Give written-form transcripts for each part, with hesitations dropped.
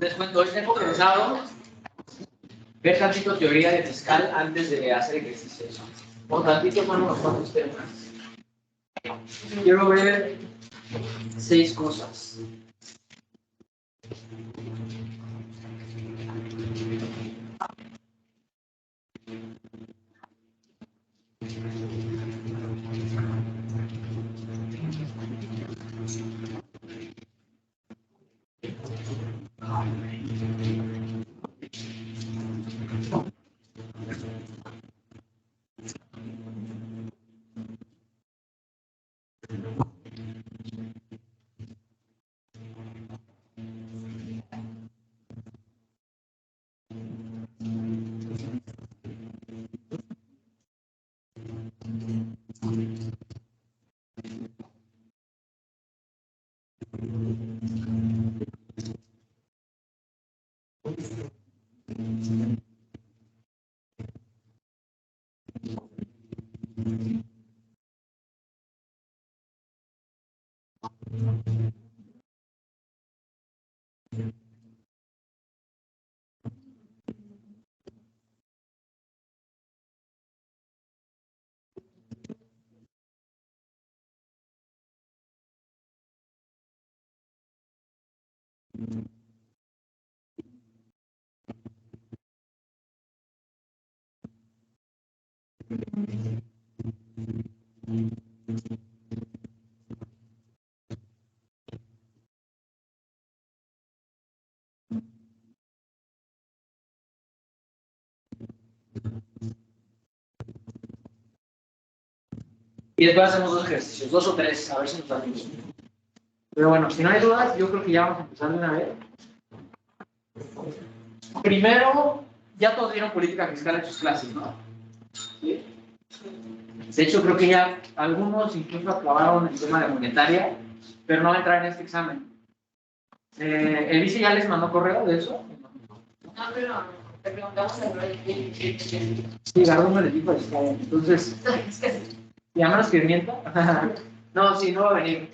Les cuento, hoy tengo pensado ver tantito teoría de fiscal antes de hacer ejercicios. O tantito más unos cuantos temas. Quiero ver 6 cosas. Y después hacemos 2 ejercicios, 2 o 3, a ver si nos da tiempo. Pero bueno, si no hay dudas, yo creo que ya vamos a empezar de una vez. Primero, ya todos vieron política fiscal en sus clases, ¿no? ¿Sí? De hecho, creo que ya algunos incluso acabaron el tema de monetaria, pero no va a entrar en este examen. ¿El vice ya les mandó correo de eso? No, pero te preguntamos a Sí, Garduño les dijo eso. Entonces, y a menos que mienta. No, sí, no va a venir.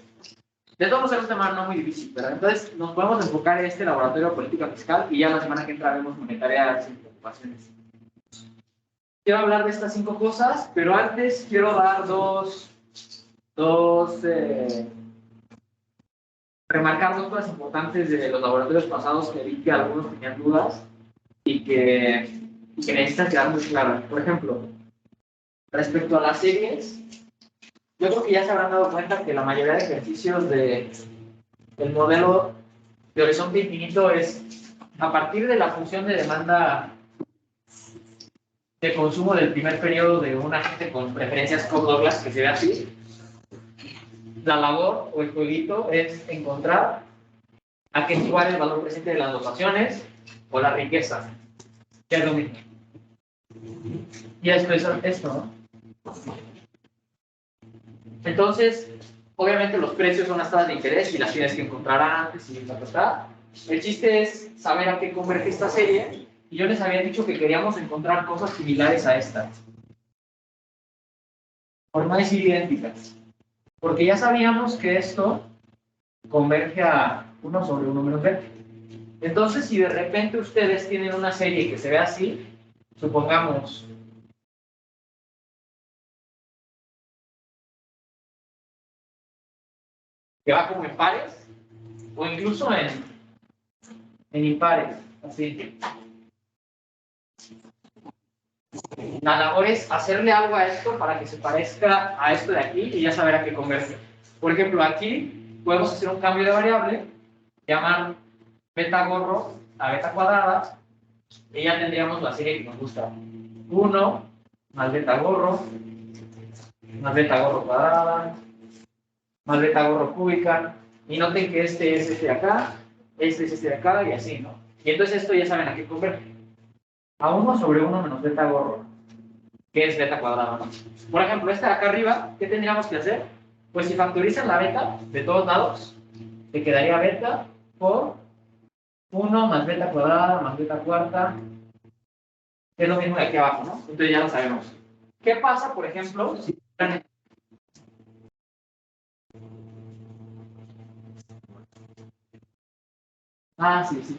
De todos modos es un tema no muy difícil, ¿verdad? Entonces nos podemos enfocar en este laboratorio de política fiscal y ya la semana que entra vemos monetaria sin preocupaciones. Quiero hablar de estas 5 cosas, pero antes quiero dar remarcar 2 cosas importantes de los laboratorios pasados que vi que algunos tenían dudas y que necesitan quedar muy claras. Por ejemplo, respecto a las series, yo creo que ya se habrán dado cuenta que la mayoría de ejercicios del modelo de horizonte infinito es a partir de la función de demanda de consumo del primer periodo de un agente con preferencias Cobb-Douglas, que se ve así. La labor o el jueguito es encontrar a qué es igual el valor presente de las dotaciones o la riqueza, que es lo mismo. Y esto es esto, ¿no? Entonces, obviamente los precios son las tasas de interés y las tienes que encontrar antes y ta. El chiste es saber a qué converge esta serie, y yo les había dicho que queríamos encontrar cosas similares a estas, por no decir idénticas, porque ya sabíamos que esto converge a 1 sobre 1 menos b. Entonces, si de repente ustedes tienen una serie que se ve así, supongamos que va como en pares, o incluso en impares, así. La labor es hacerle algo a esto para que se parezca a esto de aquí y ya saber a qué converge. Por ejemplo, aquí podemos hacer un cambio de variable, llamar beta gorro a beta cuadrada, y ya tendríamos la serie que nos gusta. 1 más beta gorro cuadrada, más beta gorro cúbica, y noten que este es este de acá, este es este de acá, y así, ¿no? Y entonces esto ya saben a qué converge. A 1 sobre 1 menos beta gorro, que es beta cuadrada, ¿no? Por ejemplo, esta de acá arriba, ¿qué tendríamos que hacer? Pues si factorizan la beta de todos lados, te quedaría beta por 1 más beta cuadrada más beta cuarta, es lo mismo de aquí abajo, ¿no? Entonces ya lo sabemos. ¿Qué pasa, por ejemplo, si... Ah, sí, sí.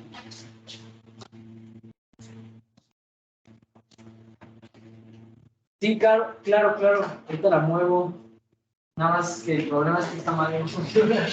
Sí, claro, claro, claro. Ahorita la muevo. Nada más que el problema es que está mal en funciona.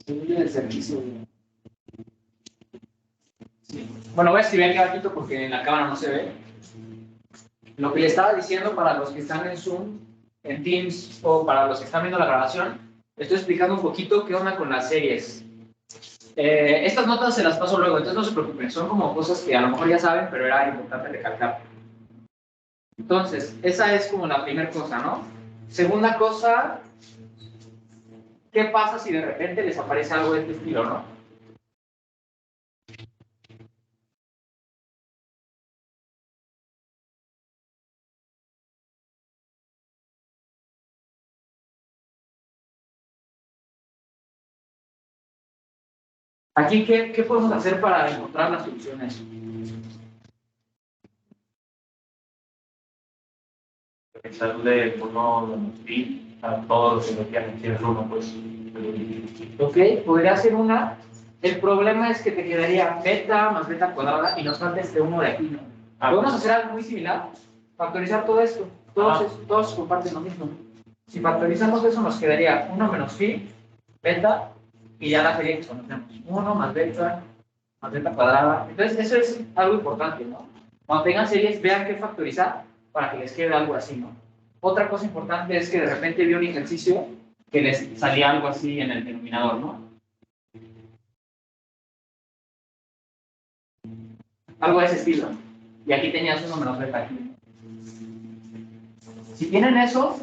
El servicio. Sí. Bueno, voy a escribir aquí abajito porque en la cámara no se ve. Lo que le estaba diciendo para los que están en Zoom, en Teams o para los que están viendo la grabación, estoy explicando un poquito qué onda con las series. Estas notas se las paso luego, entonces no se preocupen, son como cosas que a lo mejor ya saben, pero era importante recalcar. Entonces, esa es como la primera cosa, ¿no? Segunda cosa, ¿qué pasa si de repente les aparece algo de este estilo, no? Aquí, ¿qué podemos hacer para encontrar las soluciones? Echarle uno pi a todo lo que me quieran decir uno, pues. Ok, podría ser una. El problema es que te quedaría beta más beta cuadrada y nos falta este uno de aquí, ¿no? Podemos hacer algo muy similar, factorizar todo esto. Todos comparten lo mismo. Si factorizamos eso, nos quedaría 1 menos phi, beta, y ya la serie que conocemos. 1 más beta cuadrada. Entonces, eso es algo importante, ¿no? Cuando tengan series, vean qué factorizar para que les quede algo así, ¿no? Otra cosa importante es que de repente vi un ejercicio que les salía algo así en el denominador, ¿no? Algo de ese estilo. Y aquí tenías 1 menos beta aquí. Si tienen eso,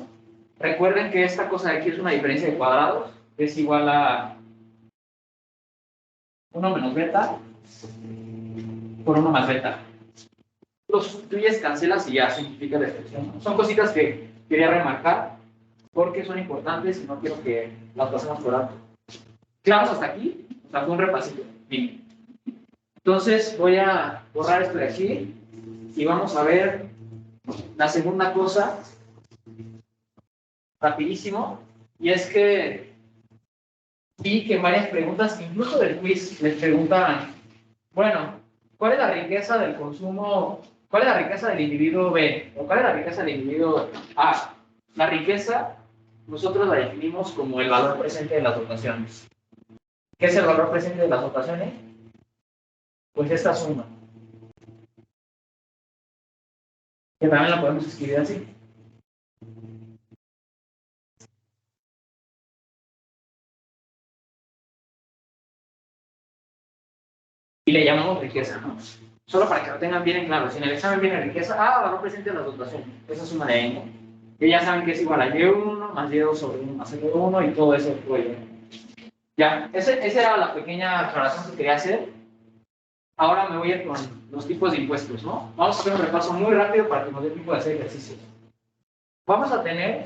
recuerden que esta cosa de aquí es una diferencia de cuadrados, que es igual a 1 menos beta por 1 más beta. Lo sustituyes, cancelas y ya simplifica la expresión, ¿no? Son cositas que quería remarcar porque son importantes y no quiero que las pasemos por alto. ¿Claros hasta aquí? O sea, fue un repasito. Bien. Entonces voy a borrar esto de aquí y vamos a ver la segunda cosa rapidísimo, y es que vi que en varias preguntas, incluso del quiz, les preguntaban, bueno, ¿cuál es la riqueza del consumo? ¿Cuál es la riqueza del individuo B? ¿O cuál es la riqueza del individuo A? La riqueza nosotros la definimos como el valor presente de las dotaciones. ¿Qué es el valor presente de las dotaciones? Pues esta suma, que también la podemos escribir así. Y le llamamos riqueza, ¿no? Solo para que lo tengan bien en claro. Si en el examen viene riqueza, valor presente de las dotaciones. Esa suma de N. Que ya saben que es igual a Y1 más Y2 sobre 1 más Y1 y todo eso fue. Ya, esa era la pequeña aclaración que quería hacer. Ahora me voy a ir con los tipos de impuestos, ¿no? Vamos a hacer un repaso muy rápido para que nos dé tiempo de hacer ejercicios. Vamos a tener,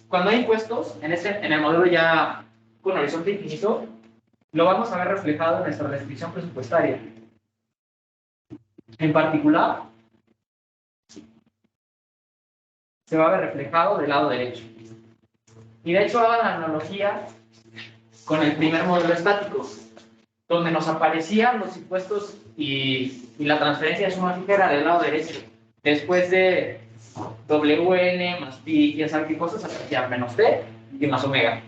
cuando hay impuestos, en el modelo ya con horizonte infinito, lo vamos a ver reflejado en nuestra restricción presupuestaria. En particular, se va a ver reflejado del lado derecho. Y de hecho hagan la analogía con el primer modelo estático, donde nos aparecían los impuestos y la transferencia de suma fija era del lado derecho. Después de WN más pi, ya saben qué cosas, aparecía menos T y más omega.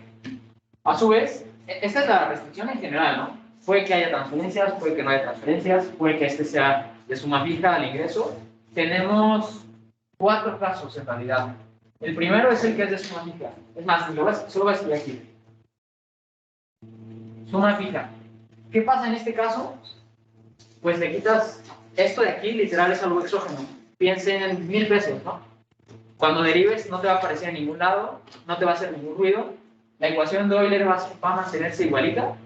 A su vez, esta es la restricción en general, ¿no? Puede que haya transferencias, puede que no haya transferencias, puede que este sea de suma fija al ingreso, tenemos 4 casos en realidad. El primero es el que es de suma fija. Es más, solo voy a escribir aquí. Suma fija. ¿Qué pasa en este caso? Pues le quitas esto de aquí, literal es algo exógeno. Piensen en 1000 pesos, ¿no? Cuando derives no te va a aparecer en ningún lado, no te va a hacer ningún ruido. La ecuación de Euler va a mantenerse igualita.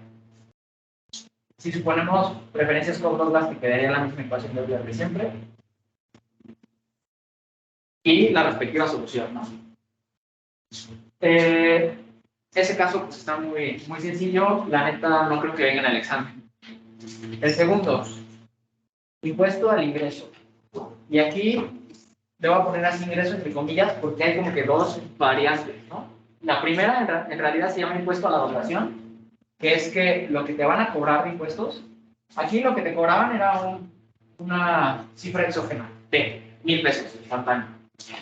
Si suponemos referencias cómodas, te quedaría la misma ecuación de Euler de siempre. Y la respectiva solución, ¿no? Ese caso pues, está muy sencillo. La neta no creo que venga en el examen. El segundo, impuesto al ingreso. Y aquí le voy a poner así ingreso entre comillas porque hay como que 2 variantes, ¿no? La primera en realidad se llama impuesto a la dotación, que es que lo que te van a cobrar de impuestos, aquí lo que te cobraban era una cifra exógena de 1000 pesos instantáneo.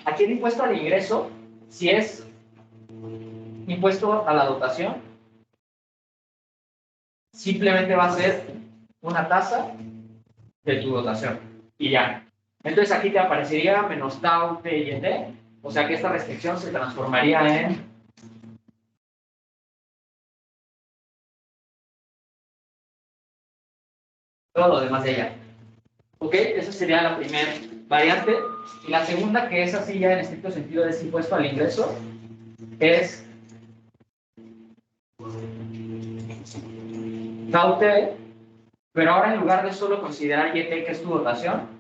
Aquí el impuesto al ingreso, si es impuesto a la dotación, simplemente va a ser una tasa de tu dotación y ya. Entonces aquí te aparecería menos tau, t y t, o sea que esta restricción se transformaría en todo lo demás de ella. ¿Ok? Esa sería la primera variante. Y la segunda, que es así ya en estricto sentido de impuesto al ingreso, es tau t, pero ahora en lugar de solo considerar y t, que es tu dotación,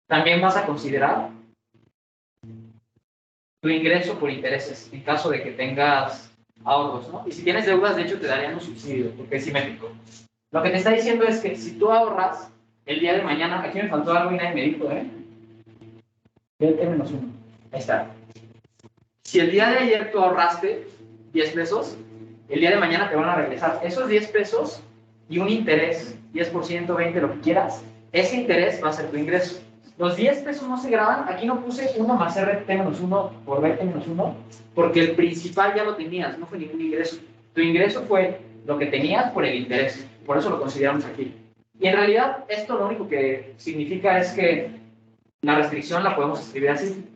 también vas a considerar tu ingreso por intereses, en caso de que tengas ahorros, ¿no? Y si tienes deudas, de hecho, te darían un subsidio, porque es simétrico. Lo que te está diciendo es que si tú ahorras el día de mañana, aquí me faltó algo y nadie me dijo, T-1. Ahí está. Si el día de ayer tú ahorraste 10 pesos, el día de mañana te van a regresar esos 10 pesos y un interés, 10%, 20%, lo que quieras, ese interés va a ser tu ingreso. Los 10 pesos no se graban, aquí no puse 1 más RT-1 por BT-1, porque el principal ya lo tenías, no fue ningún ingreso. Tu ingreso fue lo que tenías por el interés, por eso lo consideramos aquí. Y en realidad esto lo único que significa es que la restricción la podemos escribir así.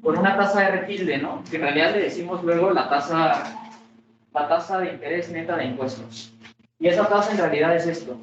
Con una tasa R tilde, ¿no? Que en realidad le decimos luego la tasa de interés neta de impuestos. Y esa tasa en realidad es esto.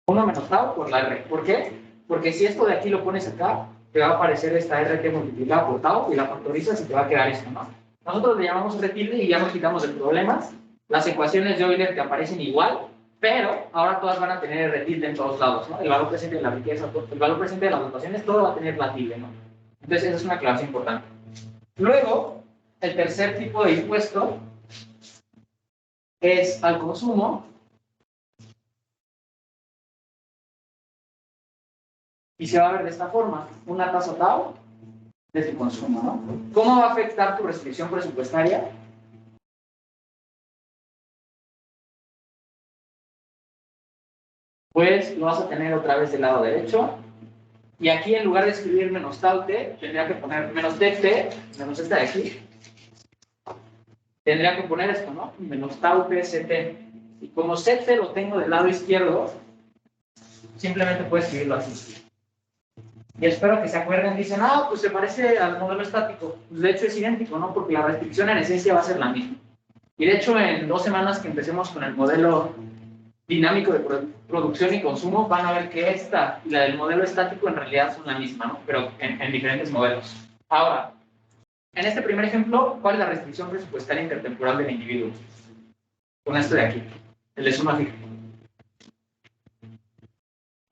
1 menos tau por la R. ¿Por qué? Porque si esto de aquí lo pones acá, te va a aparecer esta RT multiplicada por tau y la factorizas y te va a quedar esto, ¿no? Nosotros le llamamos R tilde y ya nos quitamos de problemas. Las ecuaciones de Euler te aparecen igual, pero ahora todas van a tener R tilde en todos lados, ¿no? El valor presente de la riqueza, el valor presente de las dotaciones, todo va a tener la tilde, ¿no? Entonces esa es una aclaración importante. Luego, el tercer tipo de impuesto es al consumo. Y se va a ver de esta forma, una tasa tau de tu consumo, ¿no? ¿Cómo va a afectar tu restricción presupuestaria? Pues lo vas a tener otra vez del lado derecho. Y aquí en lugar de escribir menos tau t, tendría que poner menos tt, menos esta de aquí. Tendría que poner esto, ¿no? Menos tau t ct. Y como ct lo tengo del lado izquierdo, simplemente puedo escribirlo así. Y espero que se acuerden, dicen, ah, pues se parece al modelo estático. Pues de hecho es idéntico, ¿no? Porque la restricción en esencia va a ser la misma. Y de hecho en 2 semanas que empecemos con el modelo dinámico de producción y consumo, van a ver que esta y la del modelo estático en realidad son la misma, ¿no? Pero en diferentes modelos. Ahora, en este primer ejemplo, ¿cuál es la restricción presupuestaria intertemporal del individuo? Con esto de aquí, el de suma fija.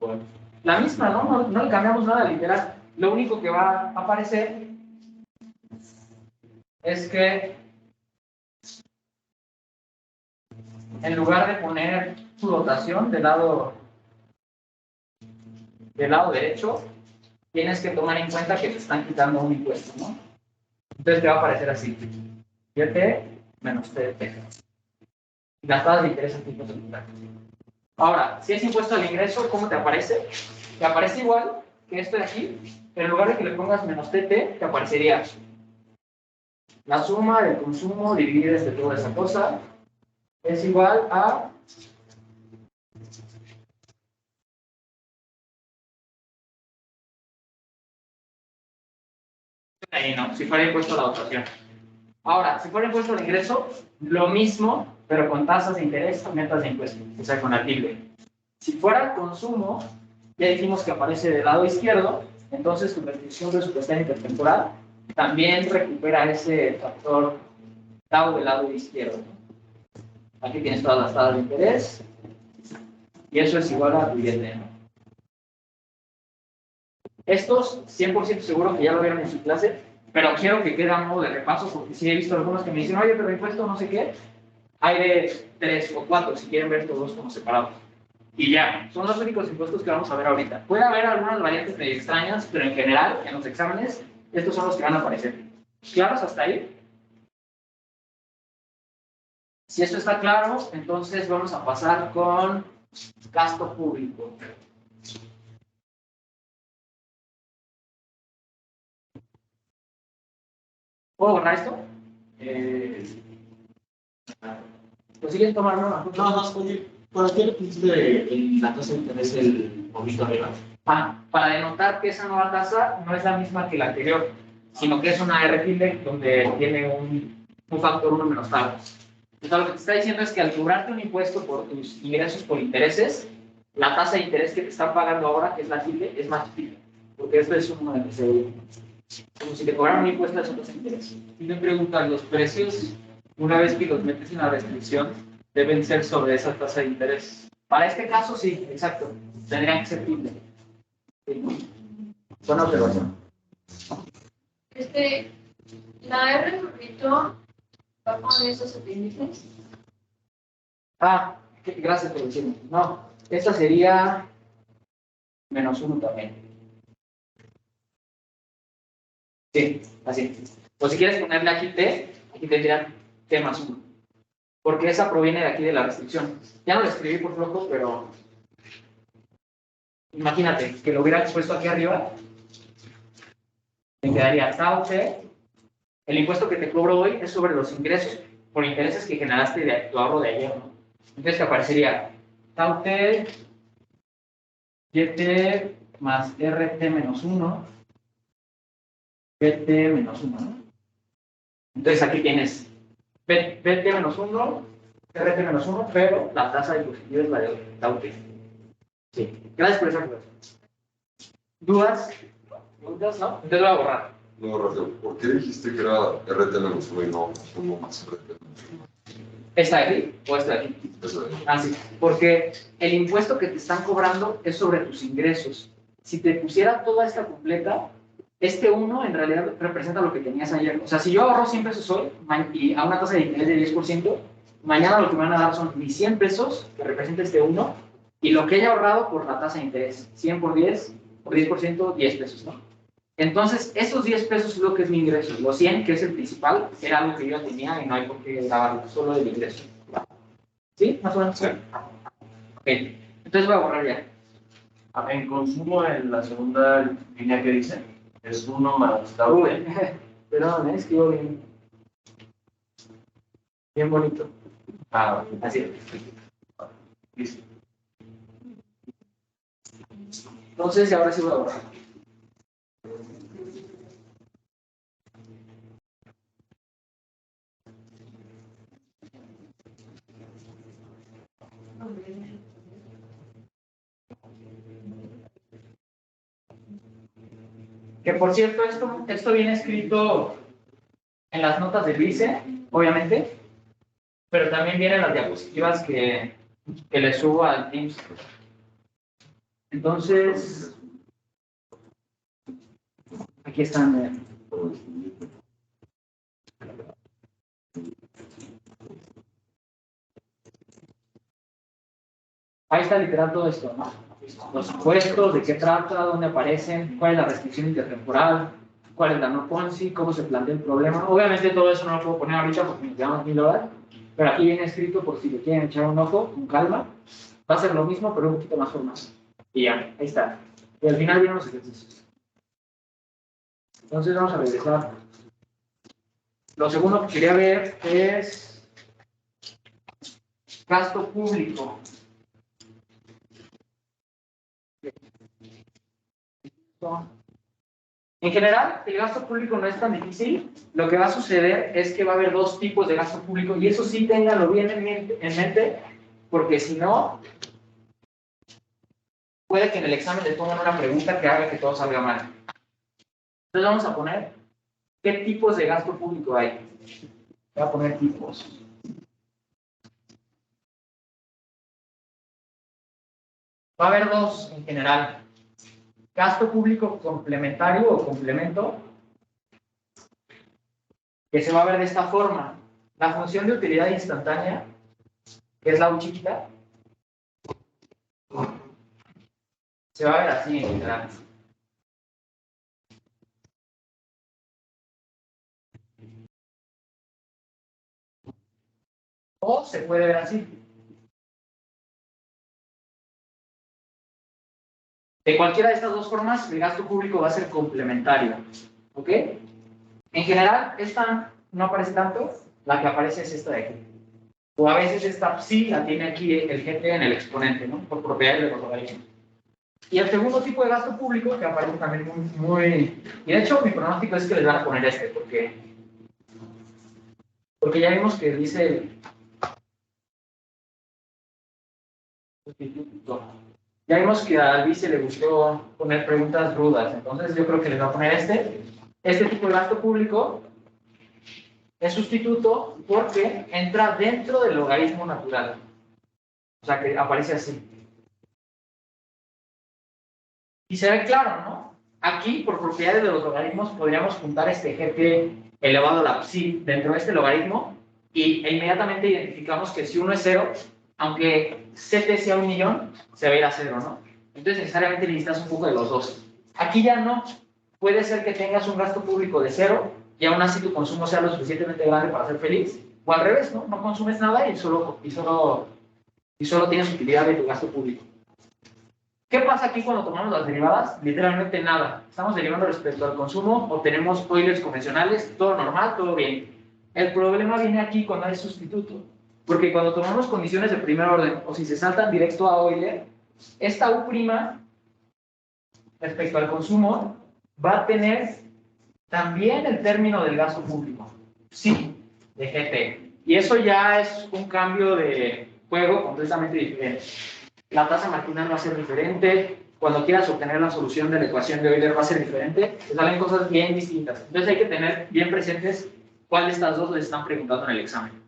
Bueno, la misma, ¿no? No le cambiamos nada literal. Lo único que va a aparecer es que en lugar de poner su dotación del lado derecho, tienes que tomar en cuenta que te están quitando un impuesto, ¿no? Entonces te va a aparecer así: YT menos TT. Y las tasas de interés en tipos secundarios. Ahora, si es impuesto al ingreso, ¿cómo te aparece? Te aparece igual que esto de aquí, pero en lugar de que le pongas menos TT, te aparecería la suma del consumo dividida entre toda esa cosa es igual a ahí no, si fuera impuesto a la dotación. Ahora, si fuera impuesto al ingreso, lo mismo, pero con tasas de interés y metas de impuesto, o sea, con la tilde. Si fuera consumo, ya dijimos que aparece del lado izquierdo, entonces tu restricción presupuestaria intertemporal también recupera ese factor tau del lado izquierdo. Aquí tienes todas las tasas de interés y eso es igual a tu IET, ¿no? Estos 100% seguro que ya lo vieron en su clase, pero quiero que quede a modo de repaso porque sí he visto algunos que me dicen, oye, pero impuesto no sé qué. Hay de 3 o 4 si quieren ver todos como separados. Y ya, son los únicos impuestos que vamos a ver ahorita. Puede haber algunas variantes medio extrañas, pero en general, en los exámenes, estos son los que van a aparecer. ¿Claros hasta ahí? Si esto está claro, entonces vamos a pasar con gasto público. ¿Puedo borrar esto? ¿Lo siguen tomando? No, oye, ¿para qué le pusiste la tasa de interés el poquito arriba? Para denotar que esa nueva tasa no es la misma que la anterior, sino que es una R tilde donde tiene un factor 1 menos tal. Entonces, lo que te está diciendo es que al cobrarte un impuesto por tus ingresos por intereses, la tasa de interés que te están pagando ahora, que es la tilde, es más chiquita. Porque esto es como si te cobraran un impuesto de tasa de interés. Y me preguntan, ¿los precios, una vez que los metes en la restricción, deben ser sobre esa tasa de interés? Para este caso, sí, exacto. Tendrían que ser tilde. Sí. Buena observación. La R favorito va con esos índices. Gracias por decirme. No, esta sería -1 también. Sí, así. O si quieres ponerle aquí T, aquí tendrían T más 1. Porque esa proviene de aquí de la restricción. Ya no la escribí por flojo, pero imagínate que lo hubieras puesto aquí arriba. Me quedaría tau T. El impuesto que te cobro hoy es sobre los ingresos por intereses que generaste de tu ahorro de ayer, ¿no? Entonces te aparecería tau T, YT más RT menos 1, BT menos 1, ¿no? Entonces aquí tienes BT menos 1, RT menos 1, pero la tasa de positivo es la de tau T. Sí, gracias por esa aclaración. ¿Dudas? ¿Dudas, no? Entonces lo voy a borrar. No, Rafael, ¿por qué dijiste que era RT-1 y no 1 más RT-1? ¿Esta de aquí o esta de aquí? Eso de ahí. Sí, porque el impuesto que te están cobrando es sobre tus ingresos. Si te pusiera toda esta completa, este 1 en realidad representa lo que tenías ayer. O sea, si yo ahorro 100 pesos hoy y a una tasa de interés de 10%, mañana lo que me van a dar son mis 100 pesos, que representa este 1, y lo que haya ahorrado por la tasa de interés. 100 por 10, por 10%, 10 pesos, ¿no? Entonces, esos 10 pesos es lo que es mi ingreso. Los 100, que es el principal, era algo que yo tenía y no hay por qué grabarlo, solo el ingreso. ¿Sí? ¿Más o menos? Sí. Ok. Entonces voy a borrar ya. En consumo, en la segunda línea que dice, es 1 más tau T. Perdón, escribo bien. Bien bonito. Así. Listo. Entonces, ahora sí voy a borrar. Que por cierto, esto viene escrito en las notas del vice, obviamente, pero también vienen las diapositivas que le subo al Teams. Entonces, aquí están. Ahí está literal todo esto, ¿no? Los impuestos, de qué trata, dónde aparecen, cuál es la restricción intertemporal, cuál es la no Ponzi, cómo se plantea el problema. Obviamente todo eso no lo puedo poner ahorita porque nos llevamos 1000 horas, pero aquí viene escrito por si le quieren echar un ojo, con calma, Va a ser lo mismo, pero un poquito más formal. Y ya, ahí está. Y al final vienen los ejercicios. Entonces vamos a regresar. Lo segundo que quería ver es gasto público. En general, el gasto público no es tan difícil. Lo que va a suceder es que va a haber dos tipos de gasto público y eso sí ténganlo bien en mente, porque si no, puede que en el examen les pongan una pregunta que haga que todo salga mal. Entonces vamos a poner qué tipos de gasto público hay. Voy a poner tipos. Va a haber dos en general. Gasto público complementario o complemento, que se va a ver de esta forma. La función de utilidad instantánea, que es la U chiquita, se va a ver así en general. O se puede ver así. De cualquiera de estas dos formas, el gasto público va a ser complementario. ¿Ok? En general, esta no aparece tanto, la que aparece es esta de aquí. O a veces esta sí la tiene aquí el GT en el exponente, ¿no? Por propiedades de los logaritmos. Y el segundo tipo de gasto público, que aparece también muy... Y de hecho, mi pronóstico es que les van a poner este, porque ya vimos que dice... Ya vimos que a Albi se le gustó poner preguntas rudas, entonces yo creo que les va a poner este tipo de gasto público es sustituto porque entra dentro del logaritmo natural. O sea que aparece así. Y se ve claro, ¿no? Aquí, por propiedades de los logaritmos, podríamos juntar este GT elevado a la psi dentro de este logaritmo e inmediatamente identificamos que si uno es 0, aunque CT sea 1.000.000, se va a ir a 0, ¿no? Entonces necesariamente necesitas un poco de los dos. Aquí ya no. Puede ser que tengas un gasto público de 0 y aún así tu consumo sea lo suficientemente grande para ser feliz. O al revés, ¿no? No consumes nada y solo tienes utilidad de tu gasto público. ¿Qué pasa aquí cuando tomamos las derivadas? Literalmente nada. Estamos derivando respecto al consumo, obtenemos Eulers convencionales, todo normal, todo bien. El problema viene aquí cuando hay sustituto. Porque cuando tomamos condiciones de primer orden, o si se saltan directo a Euler, esta U' respecto al consumo va a tener también el término del gasto público. Sí, de GT. Y eso ya es un cambio de juego completamente diferente. La tasa marginal va a ser diferente. Cuando quieras obtener la solución de la ecuación de Euler va a ser diferente. Te salen cosas bien distintas. Entonces hay que tener bien presentes cuál de estas dos les están preguntando en el examen.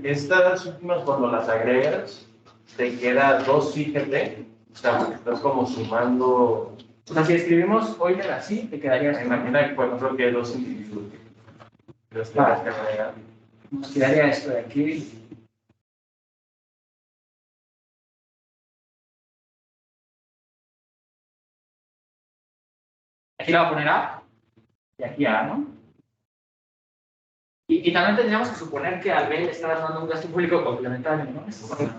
Estas últimas, cuando las agregas, te queda 2 GT. O sea, porque estás como sumando. O sea, si escribimos Euler así, te quedaría esto. Imagina que, por ejemplo, que hay 2 individuos. Los tienes que agregar. Nos quedaría esto de aquí. Aquí la voy a poner A y aquí A, ¿no? Y también tendríamos que suponer que al B le está dando un gasto público complementario, ¿no? Eso es correcto.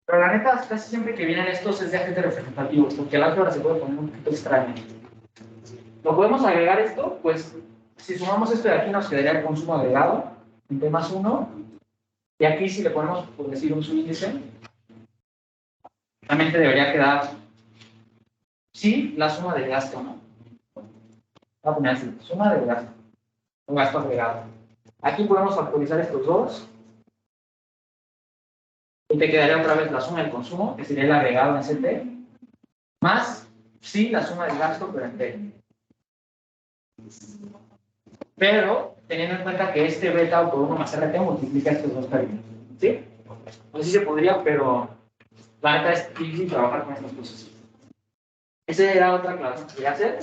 Pero la neta, casi siempre que vienen estos es de agentes representativos, porque el álgebra se puede poner un poquito extraño. ¿Lo podemos agregar esto? Pues si sumamos esto de aquí nos quedaría el consumo agregado en T más 1. Y aquí si le ponemos, por decir, un subíndice, también te debería quedar, sí, la suma del gasto, ¿no? Voy a poner así, suma del gasto, un gasto agregado. Aquí podemos factorizar estos dos. Y te quedaría otra vez la suma del consumo, que sería el agregado en CT, más, sí, la suma del gasto, pero en T. Pero, teniendo en cuenta que este beta por 1 más RT multiplica estos dos términos. ¿Sí? Pues sí se podría, pero la neta es difícil trabajar con estas cosas. Esa era otra clase que quería hacer.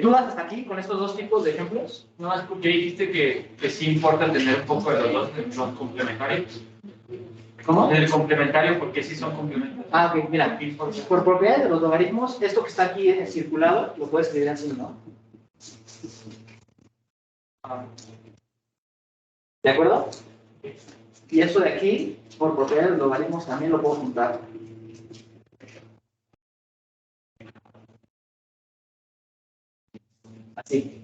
¿Dudas hasta aquí con estos dos tipos de ejemplos? No, es porque dijiste que sí importa tener un poco de los dos complementarios. ¿Cómo? El complementario, porque sí son complementarios. Ah, ok, mira. Por propiedades de los logaritmos, esto que está aquí en circulado, lo puedes escribir así, ¿no? ¿De acuerdo? Y esto de aquí, por propiedades de los logaritmos, también lo puedo juntar. Así.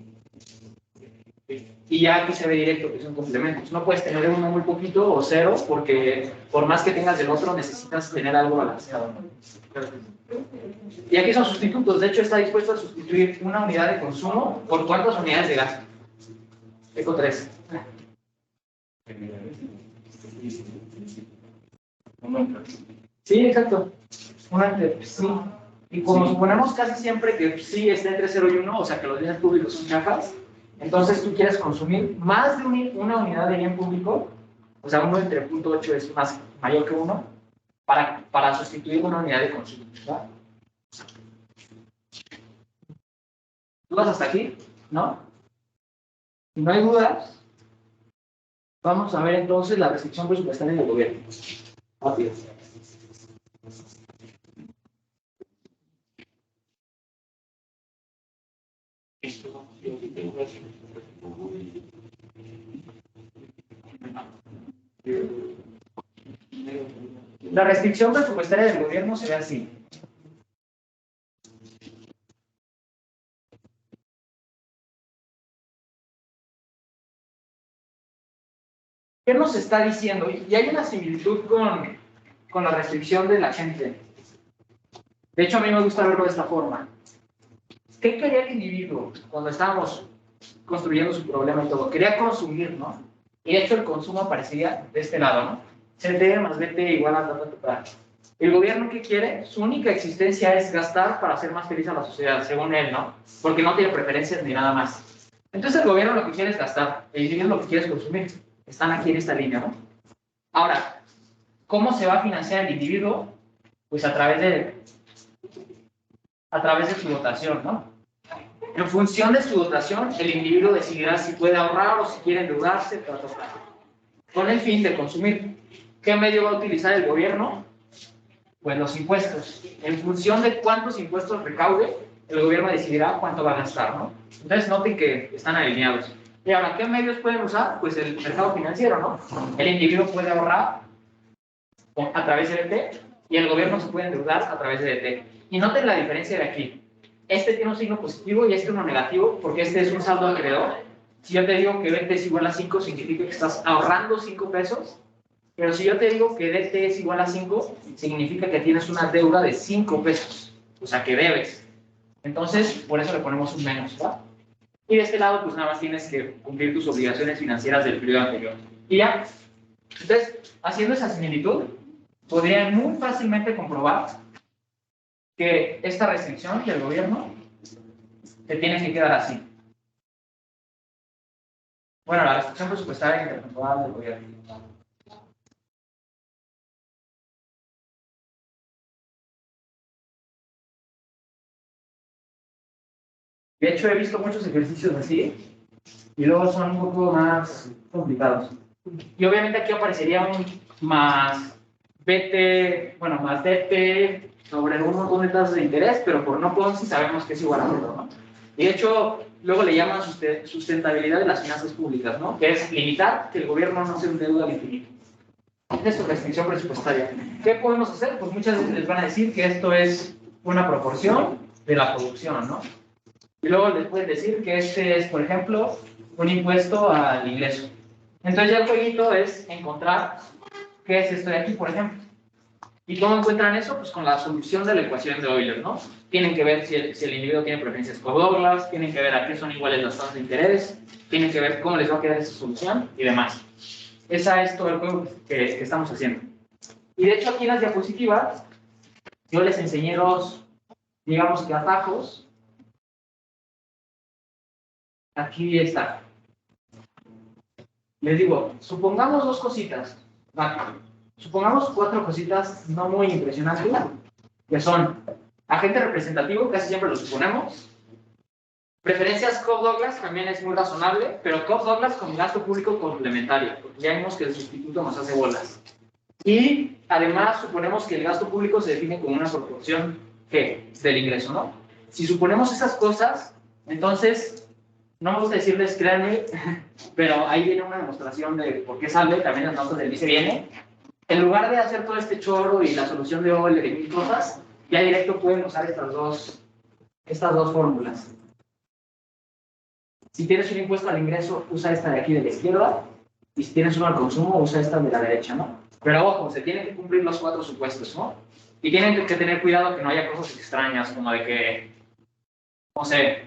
Y ya aquí se ve directo que son complementos. No puedes tener uno muy poquito o cero, porque por más que tengas del otro, necesitas tener algo balanceado, ¿no? Y aquí son sustitutos. De hecho, está dispuesto a sustituir una unidad de consumo por ¿cuántas unidades de gasto? Eco 3. Sí, exacto. Una entre sí. Y como suponemos casi siempre que sí está entre 0 y 1, o sea que los bienes públicos son chafas, entonces tú quieres consumir más de una unidad de bien público, o sea, 1 entre 0.8 es mayor que 1, para sustituir una unidad de consumo, ¿verdad? ¿Dudas hasta aquí? ¿No? Si no hay dudas, vamos a ver entonces la restricción presupuestaria del gobierno. Rápido. La restricción presupuestaria del gobierno se ve así. ¿Qué nos está diciendo? Y hay una similitud con la restricción de la gente. De hecho, a mí me gusta verlo de esta forma. ¿Qué quería el individuo cuando estábamos construyendo su problema y todo? Quería consumir, ¿no? Y de hecho el consumo aparecía de este lado, ¿no? CT más BT igual a ta. El gobierno, ¿qué quiere? Su única existencia es gastar para hacer más feliz a la sociedad, según él, ¿no? Porque no tiene preferencias ni nada más. Entonces el gobierno lo que quiere es gastar, el individuo lo que quiere es consumir. Están aquí en esta línea, ¿no? Ahora, ¿cómo se va a financiar el individuo? Pues a través de su dotación, ¿no? En función de su dotación, el individuo decidirá si puede ahorrar o si quiere endeudarse, con el fin de consumir. ¿Qué medio va a utilizar el gobierno? Pues los impuestos. En función de cuántos impuestos recaude, el gobierno decidirá cuánto va a gastar, ¿no? Entonces noten que están alineados. Y ahora, ¿qué medios pueden usar? Pues el mercado financiero, ¿no? El individuo puede ahorrar a través de DT y el gobierno se puede endeudar a través de DT. Y noten la diferencia de aquí. Este tiene un signo positivo y este uno negativo, porque este es un saldo acreedor. Si yo te digo que DT es igual a 5, significa que estás ahorrando 5 pesos. Pero si yo te digo que DT es igual a 5, significa que tienes una deuda de 5 pesos. O sea, que debes. Entonces, por eso le ponemos un menos, ¿verdad? Y de este lado, pues nada más tienes que cumplir tus obligaciones financieras del periodo anterior. Y ya. Entonces, haciendo esa similitud, podrían muy fácilmente comprobar que esta restricción del gobierno te tiene que quedar así. Bueno, la restricción presupuestaria intertemporal del gobierno. De hecho, he visto muchos ejercicios así y luego son un poco más complicados. Y obviamente aquí aparecería un más BT, bueno, más DT sobre un montón de tasas de interés, pero por no Ponzi sabemos que es igual a cero, ¿no? Y de hecho, luego le llaman sustentabilidad de las finanzas públicas, ¿no? Que es limitar que el gobierno no se endeude al infinito. Es su restricción presupuestaria. ¿Qué podemos hacer? Pues muchas veces les van a decir que esto es una proporción de la producción, ¿no? Y luego les pueden decir que este es, por ejemplo, un impuesto al ingreso. Entonces ya el jueguito es encontrar qué es esto de aquí, por ejemplo. ¿Y cómo encuentran eso? Pues con la solución de la ecuación de Euler, ¿no? Tienen que ver si el individuo tiene preferencias Cobb-Douglas, tienen que ver a qué son iguales las tasas de interés, tienen que ver cómo les va a quedar esa solución y demás. Esa es todo el juego que estamos haciendo. Y de hecho aquí en las diapositivas yo les enseñé dos, digamos que atajos. Aquí está. Les digo, supongamos dos cositas. Vale. Supongamos 4 cositas no muy impresionantes, que son agente representativo, casi siempre lo suponemos. Preferencias Cobb-Douglas también es muy razonable, pero Cobb-Douglas con gasto público complementario, porque ya vimos que el sustituto nos hace bolas. Y además suponemos que el gasto público se define como una proporción G del ingreso, ¿no? Si suponemos esas cosas, entonces, no me gusta decirles créanme, pero ahí viene una demostración de por qué sale, también las notas del vice viene. En lugar de hacer todo este chorro y la solución de Euler y mil cosas, ya directo pueden usar estas dos fórmulas. Si tienes un impuesto al ingreso, usa esta de aquí de la izquierda, y si tienes uno al consumo, usa esta de la derecha, ¿no? Pero ojo, se tienen que cumplir los 4 supuestos, ¿no? Y tienen que tener cuidado que no haya cosas extrañas, como de que, no sé,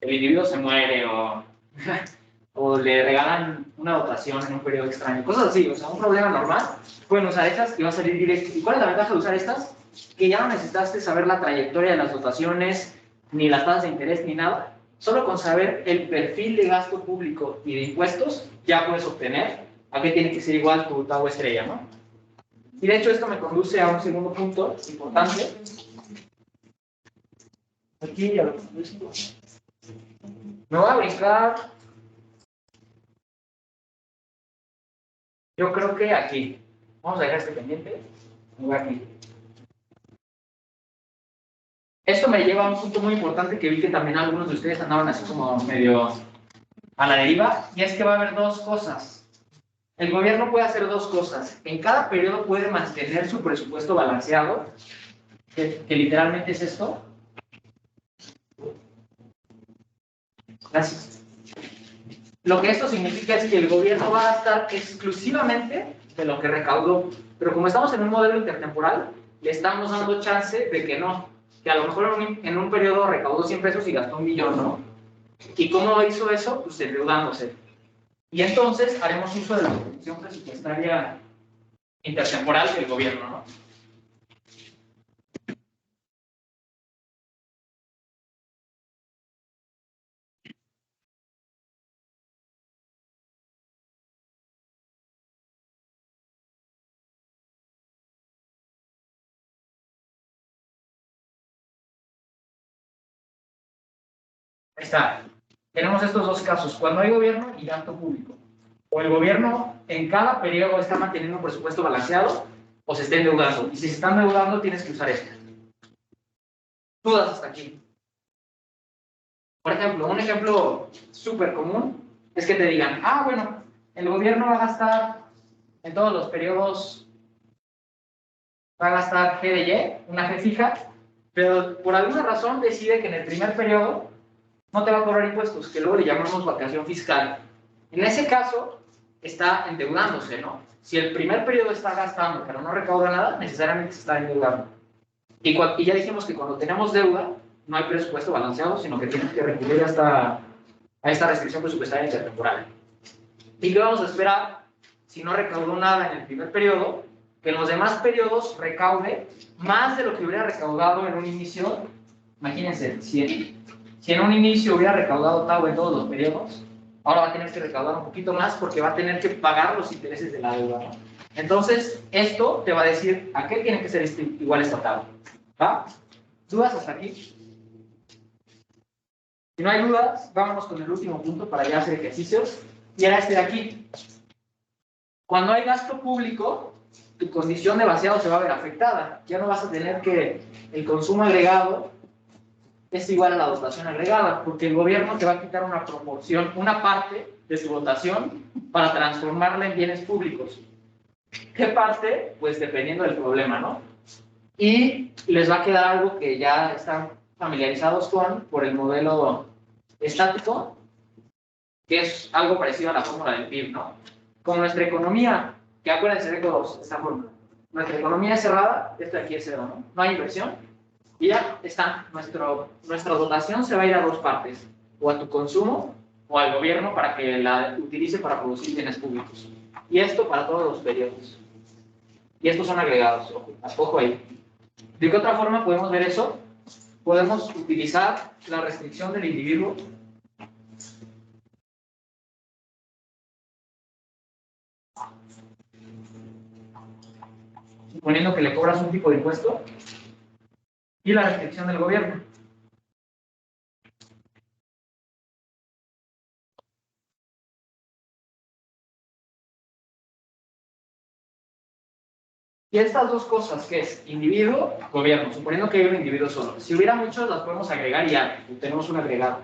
el individuo se muere o le regalan una dotación en un periodo extraño, cosas así, o sea, un problema normal, pueden usar estas y va a salir directo. ¿Y cuál es la ventaja de usar estas? Que ya no necesitaste saber la trayectoria de las dotaciones, ni las tasas de interés, ni nada. Solo con saber el perfil de gasto público y de impuestos, ya puedes obtener a qué tiene que ser igual tu Tau estrella, ¿no? Y de hecho esto me conduce a un segundo punto importante. Aquí ya lo me voy a brincar. Yo creo que aquí. Vamos a dejar este pendiente. Me voy aquí. Esto me lleva a un punto muy importante que vi que también algunos de ustedes andaban así como medio a la deriva, y es que va a haber dos cosas. El gobierno puede hacer dos cosas. En cada periodo puede mantener su presupuesto balanceado, que literalmente es esto. Gracias. Lo que esto significa es que el gobierno va a gastar exclusivamente de lo que recaudó. Pero como estamos en un modelo intertemporal, le estamos dando chance de que no. Que a lo mejor en un periodo recaudó 100 pesos y gastó 1,000,000, ¿no? ¿Y cómo hizo eso? Pues endeudándose. Y entonces haremos uso de la protección presupuestaria intertemporal del gobierno, ¿no? Ahí está. Tenemos estos dos casos, cuando hay gobierno y gasto público. O el gobierno en cada periodo está manteniendo un presupuesto balanceado o se está endeudando. Y si se está endeudando, tienes que usar esto. Dudas hasta aquí. Por ejemplo, un ejemplo súper común es que te digan, bueno, el gobierno va a gastar en todos los periodos, va a gastar G de Y, una G fija, pero por alguna razón decide que en el primer periodo no te va a cobrar impuestos, que luego le llamamos vacación fiscal. En ese caso, está endeudándose, ¿no? Si el primer periodo está gastando, pero no recauda nada, necesariamente se está endeudando. Y ya dijimos que cuando tenemos deuda, no hay presupuesto balanceado, sino que tienes que recurrir a esta restricción presupuestaria intertemporal. ¿Y qué vamos a esperar si no recaudó nada en el primer periodo? Que en los demás periodos recaude más de lo que hubiera recaudado en un inicio. Imagínense, si en un inicio hubiera recaudado Tau en todos los periodos, ahora va a tener que recaudar un poquito más porque va a tener que pagar los intereses de la deuda, ¿no? Entonces, esto te va a decir a qué tiene que ser igual esta tabla. ¿Va? ¿Dudas hasta aquí? Si no hay dudas, vámonos con el último punto para ya hacer ejercicios. Y era este de aquí. Cuando hay gasto público, tu condición de vaciado se va a ver afectada. Ya no vas a tener que el consumo agregado es igual a la dotación agregada, porque el gobierno te va a quitar una proporción, una parte de su dotación para transformarla en bienes públicos. ¿Qué parte? Pues dependiendo del problema, ¿no? Y les va a quedar algo que ya están familiarizados por el modelo estático, que es algo parecido a la fórmula del PIB, ¿no? Con nuestra economía, que acuérdense de todos, esta fórmula. Nuestra economía es cerrada, esto de aquí es cero, ¿no? No hay inversión. Y ya está, nuestra dotación se va a ir a dos partes, o a tu consumo o al gobierno para que la utilice para producir bienes públicos. Y esto para todos los periodos. Y estos son agregados, ojo ahí. ¿De qué otra forma podemos ver eso? Podemos utilizar la restricción del individuo suponiendo que le cobras un tipo de impuesto y la restricción del gobierno. Y estas dos cosas, que es individuo, gobierno, suponiendo que hay un individuo solo. Si hubiera muchos, las podemos agregar y ya, tenemos un agregado.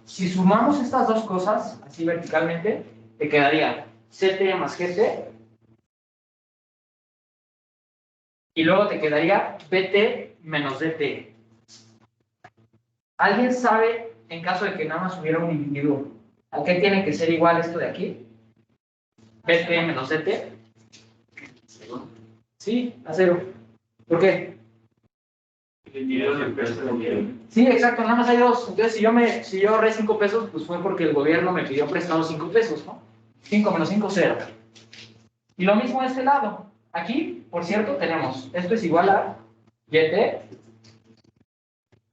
Si sumamos estas dos cosas, así verticalmente, te quedaría CT más GT, y luego te quedaría BT menos DT. ¿Alguien sabe, en caso de que nada más hubiera un individuo, a qué tiene que ser igual esto de aquí? BT menos DT. Sí, a 0. ¿Por qué? El individuo le presta el individuo. Sí, exacto, nada más hay dos. Entonces, si yo ahorré 5 pesos, pues fue porque el gobierno me pidió prestado 5 pesos, ¿no? 5 menos 5, 0. Y lo mismo de este lado. Aquí, por cierto, tenemos, esto es igual a YT,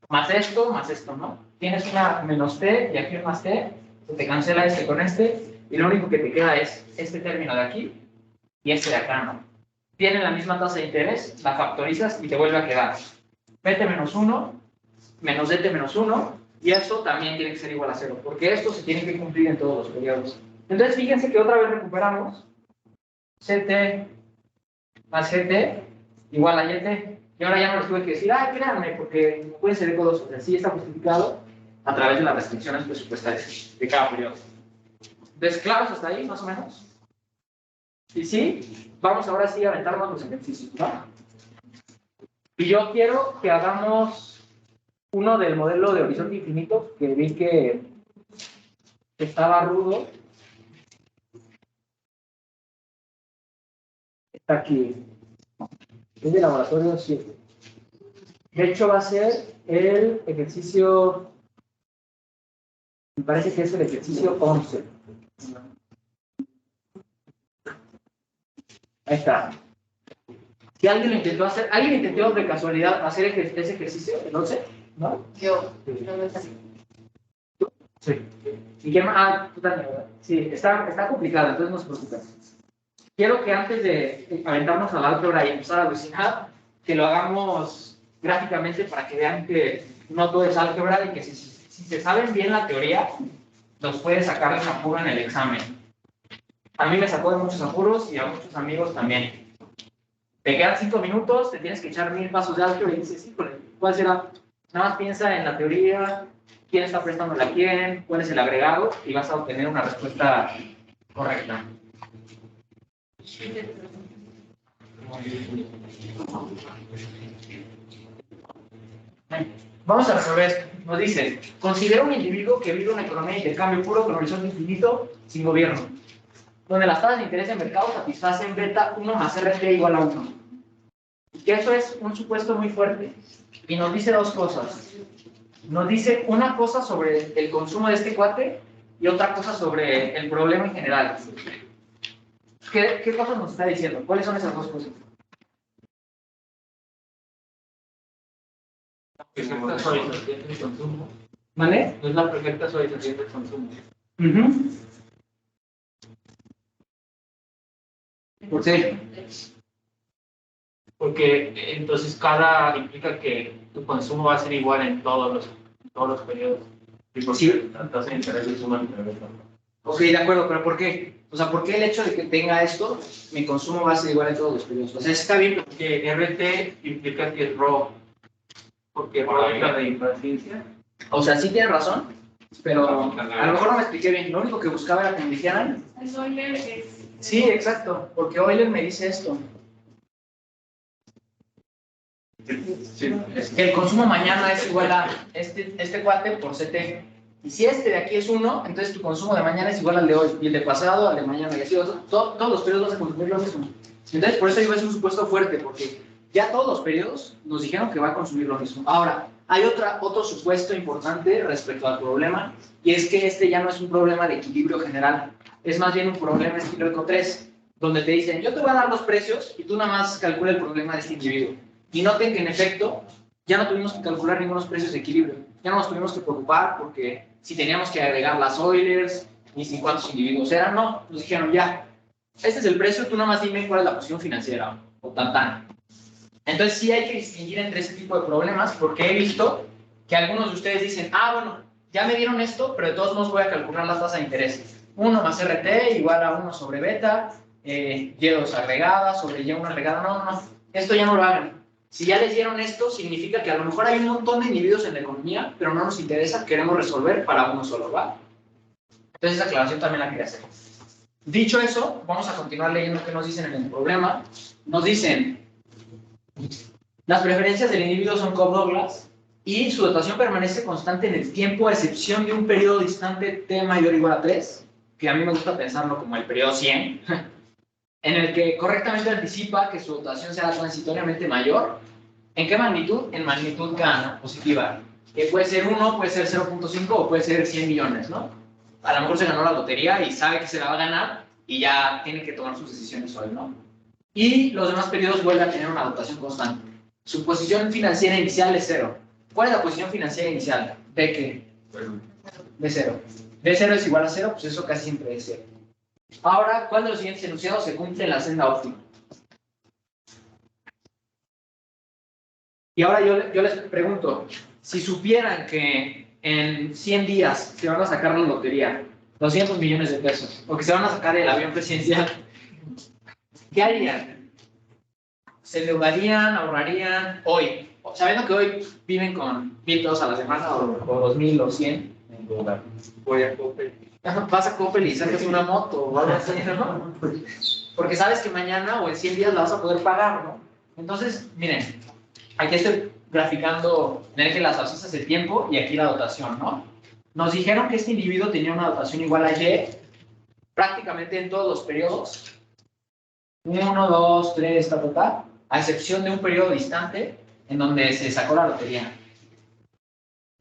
más esto, ¿no? Tienes una menos T y aquí un más T, se te cancela este con este, y lo único que te queda es este término de aquí y este de acá, ¿no? Tienen la misma tasa de interés, la factorizas y te vuelve a quedar BT menos 1, menos DT menos 1, y esto también tiene que ser igual a 0, porque esto se tiene que cumplir en todos los periodos. Entonces, fíjense que otra vez recuperamos CT más GT igual a YT, y ahora ya no les tuve que decir, créanme, porque pueden ser ecodos, o sea, sí está justificado a través de las restricciones presupuestarias de cada periodo. Entonces, ¿claros hasta ahí, más o menos? Y sí, vamos ahora sí a aventarnos los ejercicios, ¿no? Y yo quiero que hagamos uno del modelo de horizonte infinito, que vi que estaba rudo. Está aquí. Es de laboratorio 7. De hecho, va a ser el ejercicio, me parece que es el ejercicio 11. Ahí está. Si alguien lo intentó hacer, ¿alguien intentó de casualidad hacer ese ejercicio, el 11? ¿No? Yo, no me está. Sí. ¿Y quién más? Tú también, ¿verdad? Sí, está complicado, entonces no se preocupen. Quiero que antes de aventarnos al álgebra y empezar a alucinar, que lo hagamos gráficamente para que vean que no todo es álgebra y que si se saben bien la teoría, los puede sacar de apuro en el examen. A mí me sacó de muchos apuros y a muchos amigos también. Te quedan 5 minutos, te tienes que echar 1000 pasos de álgebra y dices, híjole, ¿cuál será? Nada más piensa en la teoría, quién está prestándole a quién, cuál es el agregado y vas a obtener una respuesta correcta. Vamos a resolver esto. Nos dice, considera un individuo que vive una economía de intercambio puro con horizonte infinito sin gobierno, donde las tasas de interés de mercado satisfacen beta 1 más RT igual a 1. Que eso es un supuesto muy fuerte. Y nos dice dos cosas. Nos dice una cosa sobre el consumo de este cuate y otra cosa sobre el problema en general. ¿Qué cosas nos está diciendo? ¿Cuáles son esas dos cosas? Perfecta suavización del consumo. ¿Vale? No es la perfecta suavización del consumo. ¿Por qué? Porque entonces cada implica que tu consumo va a ser igual en todos los periodos. Sí, porque Sí. la tasa de interés es una interés, ¿no? Ok, de acuerdo, pero ¿por qué? O sea, ¿por qué el hecho de que tenga esto, mi consumo va a ser igual en todos los periodos? O sea, está bien. Porque RT implica que es RO. Porque RO es la de impaciencia. O sea, sí tiene razón, pero a lo mejor no me expliqué bien. Lo único que buscaba era que me dijeran. El Euler es. Sí, exacto, porque Euler me dice esto. Sí. Que el consumo mañana es igual a este cuate por CT. Y si este de aquí es 1, entonces tu consumo de mañana es igual al de hoy, y el de pasado al de mañana, y así, todos los periodos vas a consumir lo mismo. Entonces, por eso digo, es un supuesto fuerte, porque ya todos los periodos nos dijeron que va a consumir lo mismo. Ahora, hay otro supuesto importante respecto al problema, y es que este ya no es un problema de equilibrio general, es más bien un problema estilo Eco 3, donde te dicen, yo te voy a dar los precios, y tú nada más calcula el problema de este individuo. Y noten que en efecto, ya no tuvimos que calcular ningunos precios de equilibrio. Ya no nos tuvimos que preocupar porque si teníamos que agregar las Eulers, ni si cuántos individuos eran, no. Nos dijeron ya, este es el precio, tú nada más dime cuál es la posición financiera o tan. Entonces sí hay que distinguir entre ese tipo de problemas porque he visto que algunos de ustedes dicen, bueno, ya me dieron esto, pero de todos modos voy a calcular la tasa de interés. 1 más RT igual a 1 sobre beta, Y2 agregada sobre Y1 agregada. No. esto ya no lo hagan. Si ya les dieron esto, significa que a lo mejor hay un montón de individuos en la economía, pero no nos interesa, queremos resolver para uno solo, ¿va? Entonces esa aclaración también la quería hacer. Dicho eso, vamos a continuar leyendo qué nos dicen en el problema. Nos dicen, las preferencias del individuo son Cobb-Douglas y su dotación permanece constante en el tiempo a excepción de un periodo distante t mayor o igual a 3, que a mí me gusta pensarlo como el periodo 100, en el que correctamente anticipa que su dotación será transitoriamente mayor. ¿En qué magnitud? En magnitud K, ¿no? Positiva. Que puede ser 1, puede ser 0.5 o puede ser 100 millones, ¿no? A lo mejor se ganó la lotería y sabe que se la va a ganar y ya tiene que tomar sus decisiones hoy, ¿no? Y los demás periodos vuelven a tener una dotación constante. Su posición financiera inicial es 0. ¿Cuál es la posición financiera inicial? ¿De qué? De 0. De 0 es igual a 0, pues eso casi siempre es 0. Ahora, ¿cuál de los siguientes enunciados se cumple en la senda óptima? Y ahora yo les pregunto, si supieran que en 100 días se van a sacar la lotería, 200 millones de pesos, o que se van a sacar el avión presidencial, ¿qué harían? ¿Se endeudarían, ahorrarían hoy? Sabiendo que hoy viven con 1,000 pesos a la semana, o 2,000 o 100, Voy a Coppel. vas a Coppel y sacas una moto o algo así, ¿no? Porque sabes que mañana o en 100 días la vas a poder pagar, ¿no? Entonces, miren, aquí estoy graficando en el que las abscisas el tiempo y aquí la dotación, ¿no? Nos dijeron que este individuo tenía una dotación igual a Y prácticamente en todos los periodos. 1, 2, 3, a excepción de un periodo distante en donde se sacó la lotería.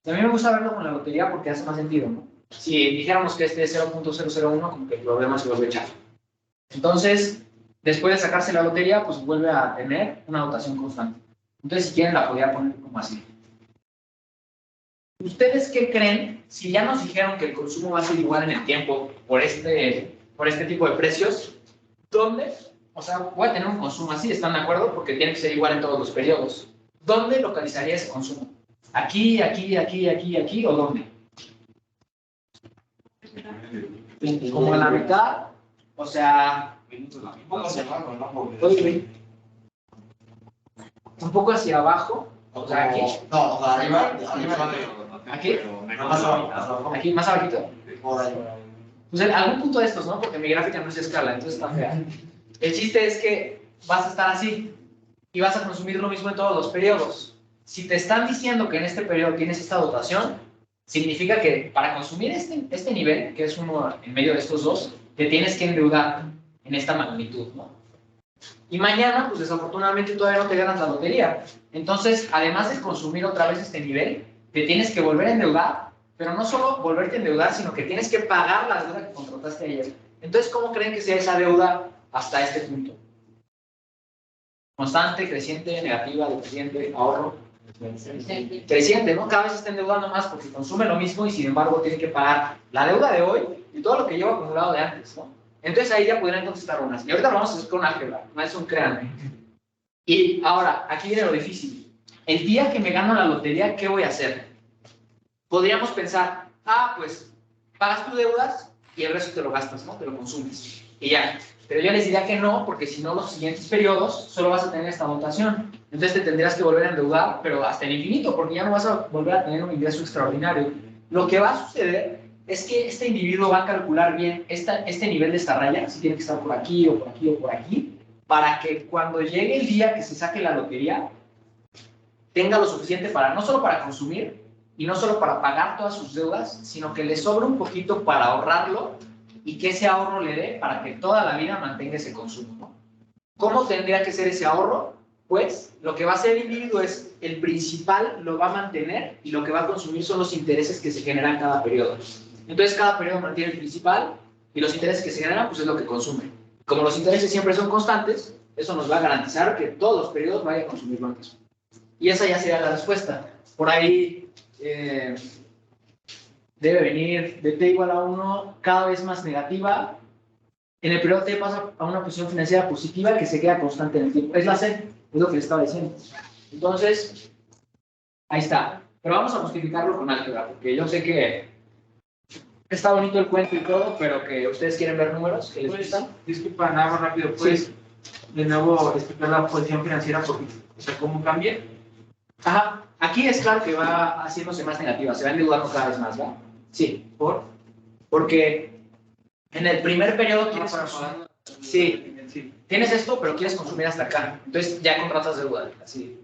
A mí me gusta verlo con la lotería porque hace más sentido, ¿no? Si dijéramos que este es 0.001, como que el problema se vuelve chato. Entonces, después de sacarse la lotería, pues vuelve a tener una dotación constante. Entonces, si quieren, la podría poner como así. ¿Ustedes qué creen? Si ya nos dijeron que el consumo va a ser igual en el tiempo por este tipo de precios, ¿dónde? O sea, voy a tener un consumo así, ¿están de acuerdo? Porque tiene que ser igual en todos los periodos. ¿Dónde localizaría ese consumo? ¿Aquí, aquí, aquí, aquí, aquí o dónde? Como en la mitad, o sea, un poco hacia abajo, o sea, aquí. No, arriba. ¿Aquí? Aquí, más abajito. Pues en algún punto de estos, ¿no? Porque mi gráfica no es escala, entonces está fea. El chiste es que vas a estar así y vas a consumir lo mismo en todos los periodos. Si te están diciendo que en este periodo tienes esta dotación, significa que para consumir este nivel, que es uno en medio de estos dos, te tienes que endeudar en esta magnitud, ¿no? Y mañana, pues desafortunadamente todavía no te ganas la lotería. Entonces, además de consumir otra vez este nivel, te tienes que volver a endeudar, pero no solo volverte a endeudar, sino que tienes que pagar la deuda que contrataste ayer. Entonces, ¿cómo creen que sea esa deuda hasta este punto? Constante, creciente, negativa, decreciente, ahorro. Creciente, ¿no? Cada vez se está endeudando más porque consume lo mismo y sin embargo tiene que pagar la deuda de hoy y todo lo que lleva acumulado de antes, ¿no? Entonces ahí ya podrían contestar unas. Y ahorita lo vamos a hacer con álgebra, no es un créanme. Y ahora, aquí viene lo difícil. El día que me gano la lotería, ¿qué voy a hacer? Podríamos pensar, pues pagas tus deudas y el resto te lo gastas, ¿no? Te lo consumes. Y ya. Pero yo les diría que no, porque si no, los siguientes periodos solo vas a tener esta dotación. Entonces te tendrías que volver a endeudar, pero hasta el infinito, porque ya no vas a volver a tener un ingreso extraordinario. Lo que va a suceder es que este individuo va a calcular bien este nivel de esta raya, si tiene que estar por aquí o por aquí o por aquí, para que cuando llegue el día que se saque la lotería, tenga lo suficiente para, no solo para consumir, y no solo para pagar todas sus deudas, sino que le sobra un poquito para ahorrarlo, y que ese ahorro le dé para que toda la vida mantenga ese consumo, ¿no? ¿Cómo tendría que ser ese ahorro? Pues lo que va a hacer el individuo es el principal lo va a mantener y lo que va a consumir son los intereses que se generan cada periodo. Entonces cada periodo mantiene el principal y los intereses que se generan pues es lo que consume. Como los intereses siempre son constantes, eso nos va a garantizar que todos los periodos vayan a consumir lo mismo. Y esa ya sería la respuesta. Por ahí debe venir de t igual a 1 cada vez más negativa. En el periodo t pasa a una posición financiera positiva que se queda constante en el tiempo. Es la C, es lo que les estaba diciendo. Entonces, ahí está. Pero vamos a justificarlo con álgebra, porque yo sé que está bonito el cuento y todo, pero que ustedes quieren ver números que les gustan. Disculpa, nada más rápido. Pues, de nuevo explicar la posición financiera, porque, o sea, cómo cambia. Ajá, aquí es claro que va haciéndose más negativa, se va endeudando cada vez más, ¿va? Sí, porque en el primer periodo tienes, tienes esto, pero quieres consumir hasta acá, entonces ya contratas deuda, así.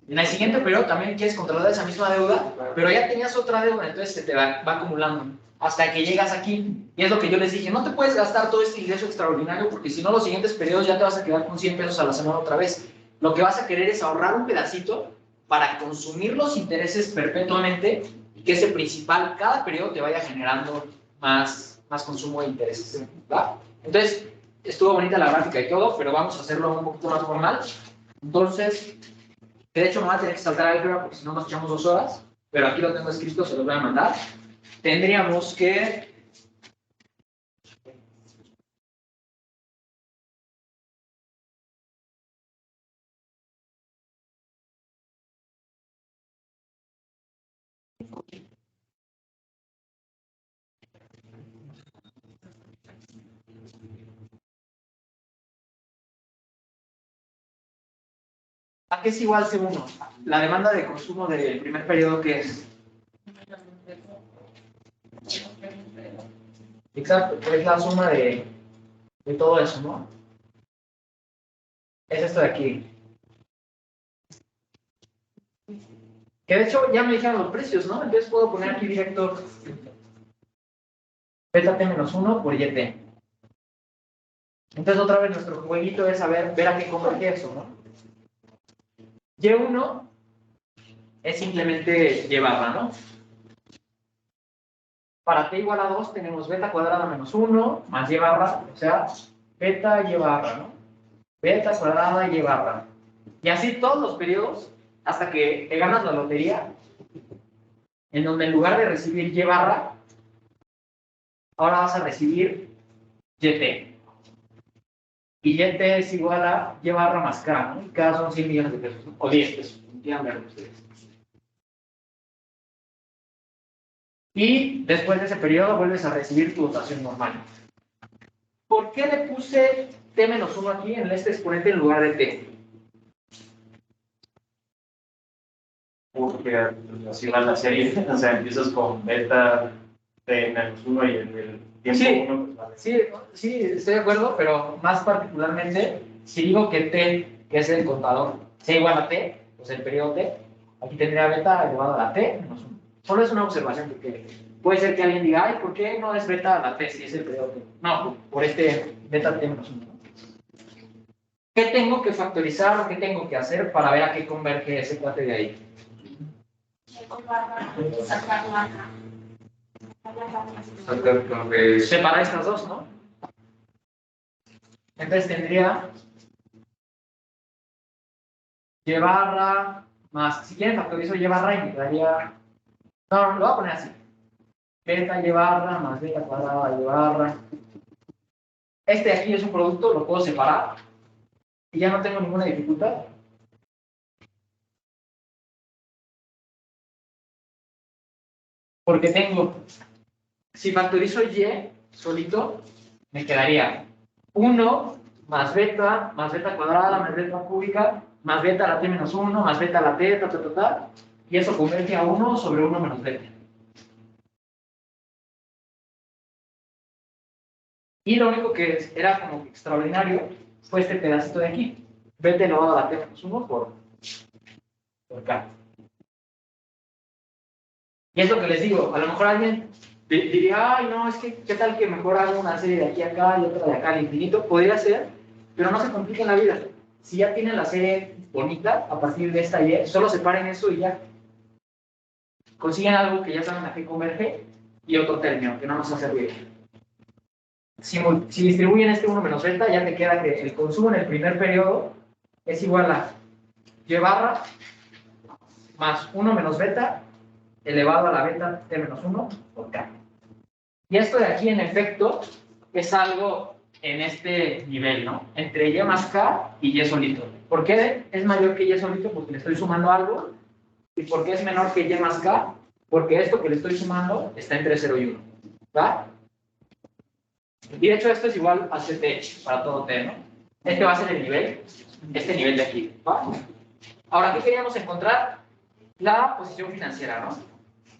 En el siguiente periodo también quieres contratar esa misma deuda, pero ya tenías otra deuda, entonces se te va acumulando hasta que llegas aquí. Y es lo que yo les dije, no te puedes gastar todo este ingreso extraordinario porque si no los siguientes periodos ya te vas a quedar con 100 pesos a la semana otra vez. Lo que vas a querer es ahorrar un pedacito para consumir los intereses perpetuamente y que ese principal, cada periodo te vaya generando más consumo de intereses, ¿va? Entonces, estuvo bonita la gráfica y todo, pero vamos a hacerlo un poquito más formal. Entonces, de hecho me voy a tener que saltar al álgebra porque si no nos echamos 2 horas, pero aquí lo tengo escrito, se los voy a mandar. Tendríamos que ¿a qué es igual C1? La demanda de consumo del primer periodo, ¿qué es? Exacto, es la suma de todo eso, ¿no? Es esto de aquí. Que de hecho ya me dijeron los precios, ¿no? Entonces puedo poner aquí directo beta t menos 1 por YT. Entonces otra vez nuestro jueguito es ver a qué converge eso, ¿no? Y1 es simplemente Y barra, ¿no? Para t igual a 2 tenemos beta cuadrada menos 1 más Y barra, o sea, beta Y barra, ¿no? Beta cuadrada Y barra. Y así todos los periodos hasta que te ganas la lotería, en donde en lugar de recibir Y barra, ahora vas a recibir YT. Y YT es igual a Y barra más K, ¿no? Y K son 100 millones de pesos, ¿no? O 10 pesos, entiendan verlo ustedes. Y después de ese periodo vuelves a recibir tu dotación normal. ¿Por qué le puse t menos 1 aquí en este exponente en lugar de t? Porque así va la serie, o sea, empiezas con beta t menos 1 y en el tiempo 1 pues vale. Sí, estoy de acuerdo, pero más particularmente, si digo que t, que es el contador, sea igual a t, pues el periodo t, aquí tendría beta elevado a la t menos 1. Solo es una observación, porque puede ser que alguien diga, ay, ¿por qué no es beta a la t si es el periodo t? No, por este beta t menos 1. ¿Qué tengo que factorizar o qué tengo que hacer para ver a qué converge ese cuate de ahí? Separar estas dos, ¿no? Entonces tendría Y barra más, si quieren factorizo Y barra y me quedaría, no, lo voy a poner así, beta Y barra más beta cuadrada Y barra. Este de aquí es un producto, lo puedo separar y ya no tengo ninguna dificultad. Porque tengo, si factorizo Y solito, me quedaría 1 más beta cuadrada más beta cúbica más beta a la t menos 1 más beta a la t, y eso converge a 1 sobre 1 menos beta. Y lo único que era como extraordinario fue este pedacito de aquí, beta elevado a la t menos 1 por k. Y es lo que les digo, a lo mejor alguien diría, ay, no, es que, ¿qué tal que mejor hago una serie de aquí a acá y otra de acá al infinito? Podría ser, pero no se compliquen la vida. Si ya tienen la serie bonita, a partir de esta Y, solo separen eso y ya. Consiguen algo que ya saben a qué converge y otro término, que no nos hace ruido. Si distribuyen este 1 menos beta, ya te queda que el consumo en el primer periodo es igual a Y barra más 1 menos beta elevado a la beta t menos 1 por k. Y esto de aquí, en efecto, es algo en este nivel, ¿no? Entre Y más k y Y solito. ¿Por qué es mayor que Y solito? Porque le estoy sumando algo. ¿Y por qué es menor que Y más k? Porque esto que le estoy sumando está entre 0 y 1. ¿Va? Y de hecho esto es igual a CT para todo T, ¿no? Este va a ser el nivel, este nivel de aquí, ¿va? Ahora, ¿qué queríamos encontrar? La posición financiera, ¿no?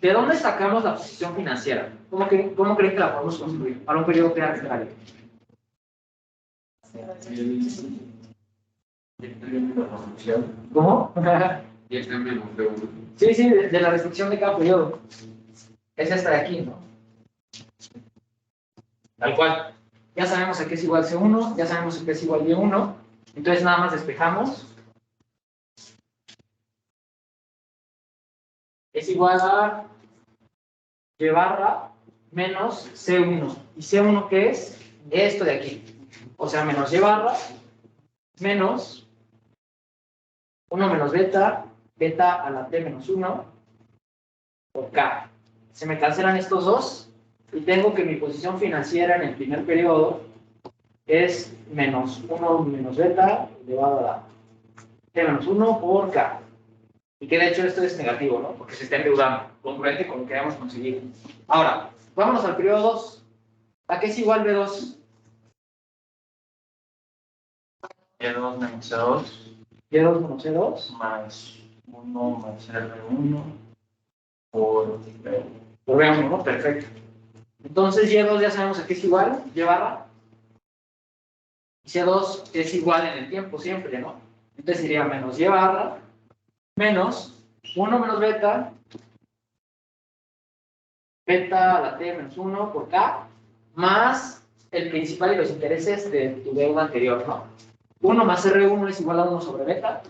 ¿De dónde sacamos la posición financiera? ¿Cómo creen que la podemos construir para un periodo T arbitrario? ¿Cómo? Y este menos de uno. Sí, de la restricción de cada periodo. Es esta de aquí, ¿no? Tal cual. Ya sabemos a qué es igual C1, ya sabemos a qué es igual Y1. Entonces nada más despejamos. Es igual a Y barra menos C1. ¿Y C1 qué es? Esto de aquí. O sea, menos Y barra menos 1 menos beta, beta a la T menos 1 por K. Se me cancelan estos dos y tengo que mi posición financiera en el primer periodo es menos 1 menos beta elevado a la T menos 1 por K. Y que de hecho esto es negativo, ¿no? Porque se está endeudando, congruente con lo que habíamos conseguido. Ahora, vámonos al periodo 2. ¿A qué es igual B2? Y2 menos C2 Y2 menos C2 más 1 más R1 por B1. Lo veamos, ¿no? Perfecto. Entonces Y2 ya sabemos a qué es igual, Y barra. Y C2 es igual en el tiempo siempre, ¿no? Entonces sería menos Y barra menos 1 menos beta, beta a la T menos 1 por K, más el principal y los intereses de tu deuda anterior, ¿no? 1 más R1 es igual a 1 sobre beta,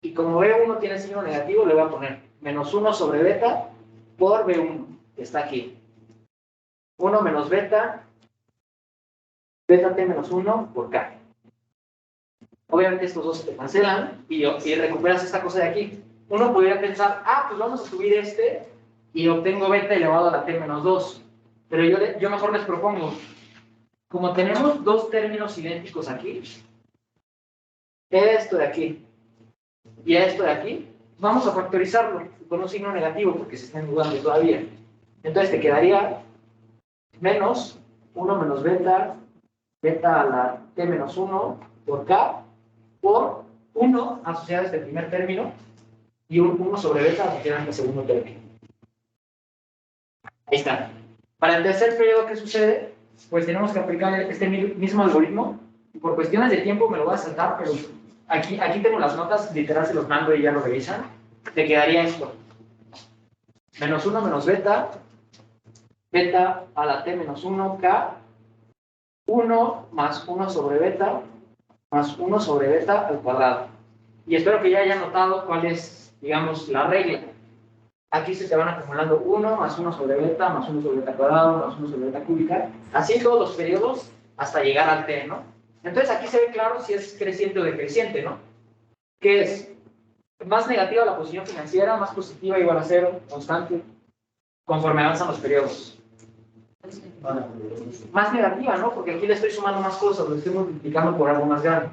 y como B1 tiene signo negativo, le voy a poner menos 1 sobre beta por B1, que está aquí. 1 menos beta, beta T menos 1 por K. Obviamente estos dos se te cancelan y recuperas esta cosa de aquí. Uno podría pensar, pues vamos a subir este y obtengo beta elevado a la T menos 2. Pero yo mejor les propongo, como tenemos dos términos idénticos aquí, esto de aquí y esto de aquí, vamos a factorizarlo con un signo negativo porque se está endeudando todavía. Entonces te quedaría menos 1 menos beta, beta a la T menos 1 por K, por 1 asociado a este primer término y un 1 sobre beta asociado a este segundo término. Ahí está. Para el tercer periodo, ¿qué sucede? Pues tenemos que aplicar este mismo algoritmo y por cuestiones de tiempo me lo voy a saltar, pero aquí tengo las notas, literal se los mando y ya lo revisan. Te quedaría esto. Menos 1 menos beta, beta a la T menos 1, K, 1 más 1 sobre beta, más 1 sobre beta al cuadrado. Y espero que ya hayan notado cuál es, digamos, la regla. Aquí se te van acumulando 1 más 1 sobre beta, más 1 sobre beta cuadrado, más 1 sobre beta cúbica, así en todos los periodos hasta llegar al T, ¿no? Entonces aquí se ve claro si es creciente o decreciente, ¿no? ¿Qué es? Más negativa la posición financiera, más positiva igual a 0, constante, conforme avanzan los periodos. Más negativa, ¿no? Porque aquí le estoy sumando más cosas, lo estoy multiplicando por algo más grande.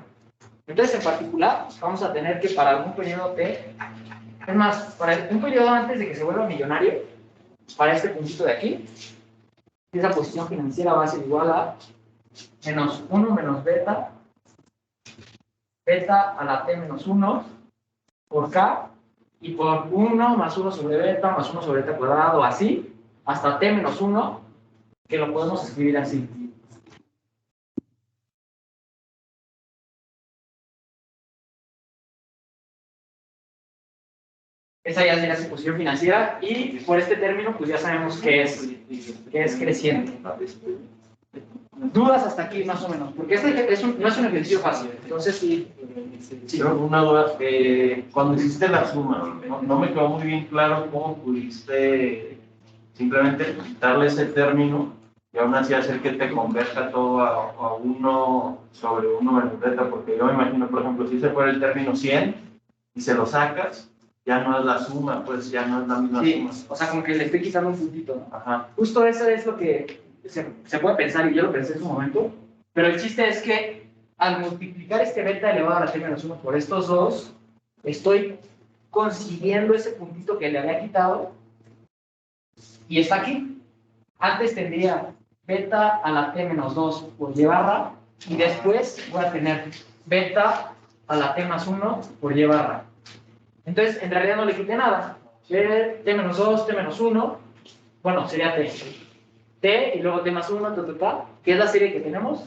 Entonces, en particular, vamos a tener que para algún periodo T, es más, para un periodo antes de que se vuelva millonario, para este puntito de aquí, esa posición financiera va a ser igual a menos 1 menos beta, beta a la T menos 1 por K, y por 1 más 1 sobre beta, más 1 sobre beta cuadrado, así, hasta T menos 1, que lo podemos escribir así. Esa ya sería su posición financiera y por este término pues ya sabemos que es creciente. ¿Dudas hasta aquí más o menos? Porque este no es un ejercicio fácil, entonces sí. Una duda, cuando hiciste la suma, no me quedó muy bien claro cómo pudiste simplemente quitarle ese término y aún así hacer que te converta todo a 1 sobre 1 menos beta, porque yo me imagino, por ejemplo, si se fuera el término 100 y se lo sacas, ya no es la suma, pues ya no es la misma suma. O sea, como que le estoy quitando un puntito, ¿no? Ajá. Justo eso es lo que se puede pensar, y yo lo pensé en su momento, pero el chiste es que al multiplicar este beta elevado a la T menos 1 por estos dos, estoy consiguiendo ese puntito que le había quitado, y está aquí. Antes tendría beta a la T menos 2 por Y barra, y después voy a tener beta a la t más 1 por y barra. Entonces, en realidad no le quité nada. T menos 2, T menos 1, bueno, sería T. T y luego T más 1, que es la serie que tenemos.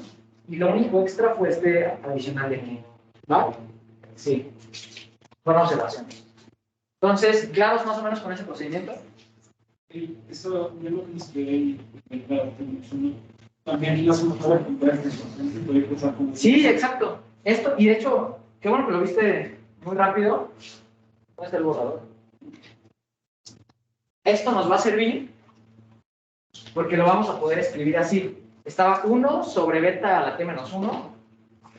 Y lo único extra fue este adicional de aquí. ¿Va? Sí. Buena observación. Entonces, ¿claros más o menos con ese procedimiento? Sí, eso yo lo que estudié en claro, también lo hacemos para comprar Sí, exacto. Esto, y de hecho, qué bueno que lo viste muy rápido. ¿Dónde está el borrador? Esto nos va a servir porque lo vamos a poder escribir así. Estaba 1 sobre beta a la t menos 1.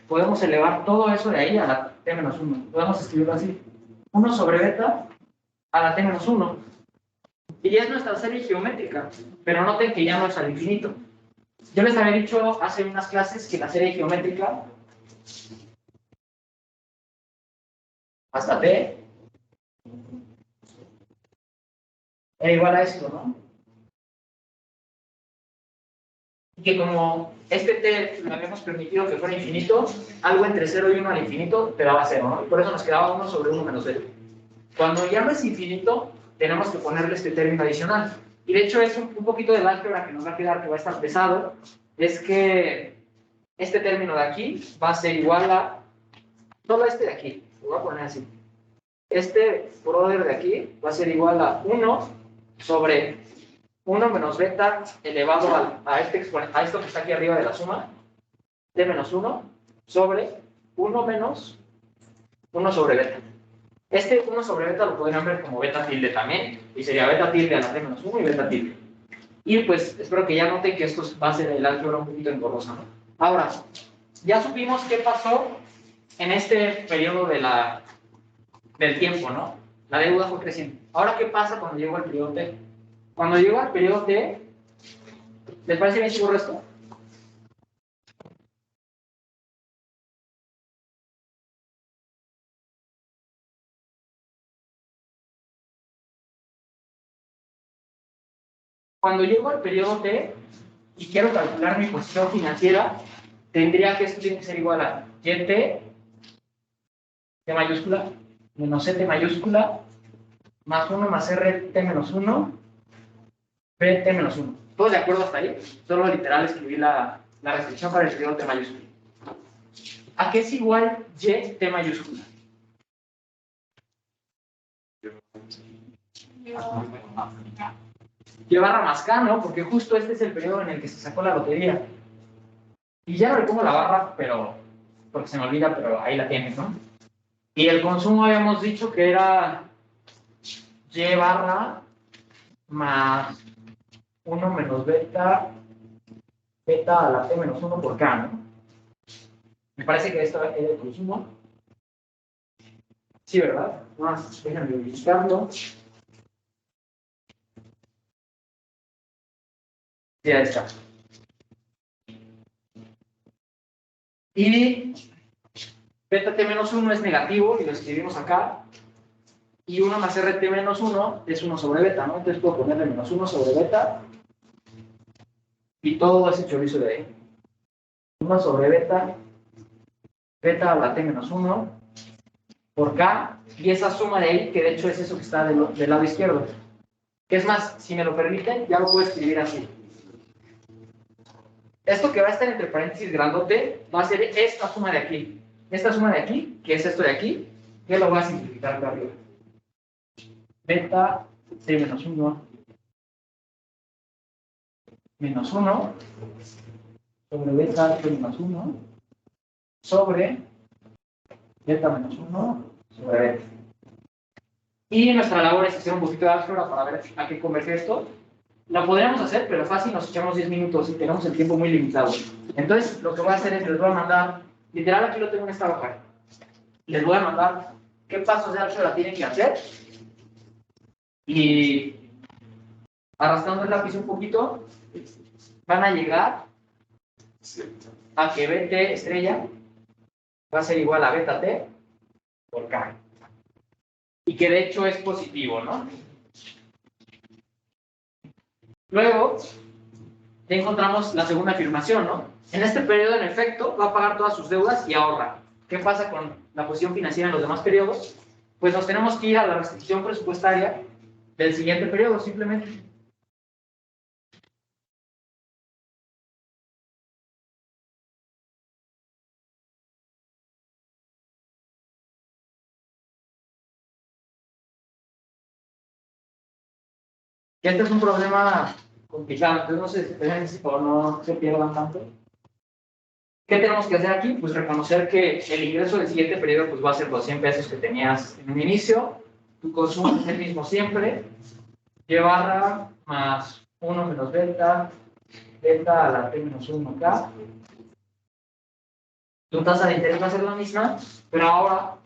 Podemos elevar todo eso de ahí a la t menos 1. Podemos escribirlo así. 1 sobre beta a la t menos 1. Y ya es nuestra serie geométrica. Pero noten que ya no es al infinito. Yo les había dicho hace unas clases que la serie geométrica hasta t era igual a esto, ¿no? Y que como este t lo habíamos permitido que fuera infinito, algo entre 0 y 1 al infinito te daba 0, ¿no? Y por eso nos quedaba 1 sobre 1 menos 0. Cuando ya no es infinito, tenemos que ponerle este término adicional. Y de hecho es un poquito del álgebra que nos va a quedar, que va a estar pesado, es que este término de aquí va a ser igual a todo este de aquí. Lo voy a poner así. Este brother de aquí va a ser igual a 1 sobre 1 menos beta elevado a esto que está aquí arriba de la suma, t menos 1 sobre 1 menos 1 sobre beta. Este 1 sobre beta lo podrían ver como beta tilde también, y sería beta tilde a la t menos 1 y beta tilde. Y pues espero que ya noten que esto va a ser el álgebra un poquito engorroso, ¿no? Ahora, ya supimos qué pasó en este periodo del tiempo, ¿no? La deuda fue creciendo. Ahora, ¿qué pasa cuando llegó al periodo t? Cuando llegó al periodo t, ¿les parece bien si borro esto? Cuando llego al periodo t y quiero calcular mi posición financiera, tendría que esto tiene que ser igual a yt, t mayúscula, menos ct mayúscula, más 1 más rt menos 1, pt menos 1. ¿Todos de acuerdo hasta ahí? Solo literal escribí la restricción para el periodo t mayúscula. ¿A qué es igual y t mayúscula? Y barra más k, ¿no? Porque justo este es el periodo en el que se sacó la lotería. Y ya no le pongo la barra, pero porque se me olvida, pero ahí la tienes, ¿no? Y el consumo habíamos dicho que era y barra más 1 menos beta a la t menos 1 por k, ¿no? Me parece que esto es el consumo. Sí, ¿verdad? Más, déjenme verificarlo. Sí, ahí está. Y beta t menos 1 es negativo y lo escribimos acá. Y 1 más rt menos 1 es 1 sobre beta, ¿no? Entonces puedo ponerle menos 1 sobre beta. Y todo ese chorizo de ahí. 1 sobre beta a la t menos 1 por k. Y esa suma de ahí, que de hecho es eso que está del lado izquierdo. Que es más, si me lo permiten, ya lo puedo escribir así. Esto que va a estar entre paréntesis grandote va a ser esta suma de aquí. Esta suma de aquí, que es esto de aquí, que lo voy a simplificar acá arriba. Beta t menos 1 menos 1 sobre beta t menos 1 sobre beta menos 1 sobre beta. Y nuestra labor es hacer un poquito de álgebra para ver a qué converge esto. La podríamos hacer, pero fácil, nos echamos 10 minutos y tenemos el tiempo muy limitado. Entonces, lo que voy a hacer es, les voy a mandar, literal aquí lo tengo en esta hoja, les voy a mandar qué pasos de álgebra tienen que hacer, y arrastrando el lápiz un poquito, van a llegar a que BT estrella va a ser igual a beta T por K. Y que de hecho es positivo, ¿no? Luego, ya encontramos la segunda afirmación, ¿no? En este periodo, en efecto, va a pagar todas sus deudas y ahorra. ¿qué pasa con la posición financiera en los demás periodos? Pues nos tenemos que ir a la restricción presupuestaria del siguiente periodo, simplemente. Que este es un problema complicado, entonces no se desesperen o no se pierdan tanto. ¿Qué tenemos que hacer aquí? Pues reconocer que el ingreso del siguiente periodo pues, va a ser los 100 pesos que tenías en un inicio, tu consumo es el mismo siempre, y barra más 1 menos beta, beta a la t menos 1 acá. Tu tasa de interés va a ser la misma, pero ahora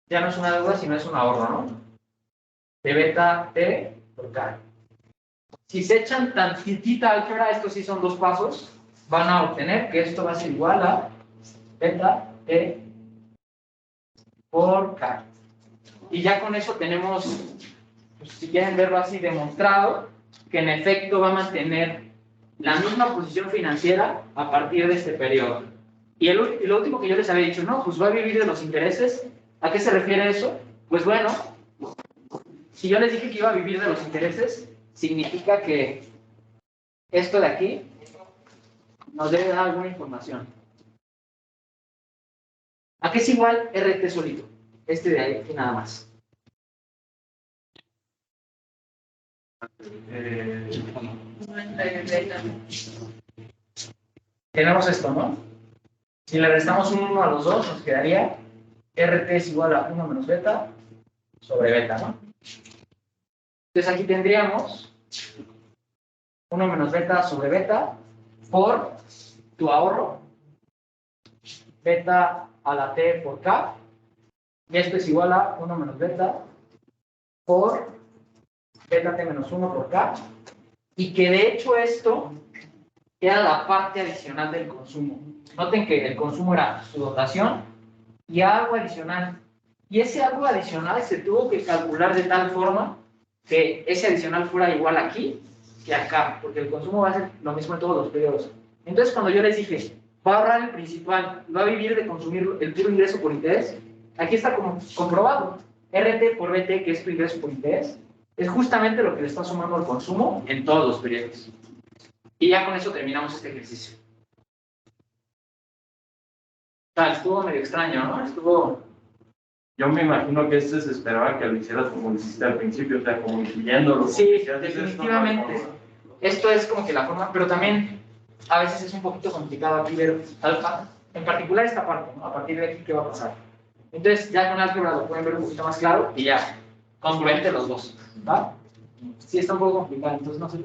ya no es una deuda, sino es un ahorro, ¿no? De beta t por k. Si se echan tantitita álgebra, estos sí son dos pasos, van a obtener que esto va a ser igual a beta t por k. Y ya con eso tenemos, pues, si quieren verlo así, demostrado que en efecto va a mantener la misma posición financiera a partir de este periodo. Y lo último que yo les había dicho, no, pues va a vivir de los intereses. ¿A qué se refiere eso? Pues bueno, si yo les dije que iba a vivir de los intereses, significa que esto de aquí nos debe dar alguna información. ¿A qué es igual RT solito? Este de ahí y nada más. Tenemos esto, ¿no? Si le restamos un 1 a los dos, nos quedaría RT es igual a 1 menos beta sobre beta, ¿no? Entonces aquí tendríamos 1 menos beta sobre beta por tu ahorro, beta a la t por k, y esto es igual a 1 menos beta por beta t menos 1 por k, y que de hecho esto era la parte adicional del consumo. Noten que el consumo era su dotación y algo adicional. Y ese algo adicional se tuvo que calcular de tal forma que ese adicional fuera igual aquí que acá, porque el consumo va a ser lo mismo en todos los periodos. Entonces, cuando yo les dije, va a ahorrar el principal, va a vivir de consumir el puro ingreso por interés, aquí está como comprobado. RT por BT, que es tu ingreso por interés, es justamente lo que le está sumando al consumo en todos los periodos. Y ya con eso terminamos este ejercicio. O sea, estuvo medio extraño, ¿no? Estuvo... Yo me imagino que se esperaba que lo hicieras como lo hiciste al principio, o sea, como incluyéndolo. Sí, definitivamente. Esto es como que la forma, pero también a veces es un poquito complicado aquí ver, en particular esta parte, ¿no? A partir de aquí, ¿qué va a pasar? Entonces, ya con álgebra lo pueden ver un poquito más claro y ya, congruente los dos, ¿va? Sí, está un poco complicado, entonces no sé.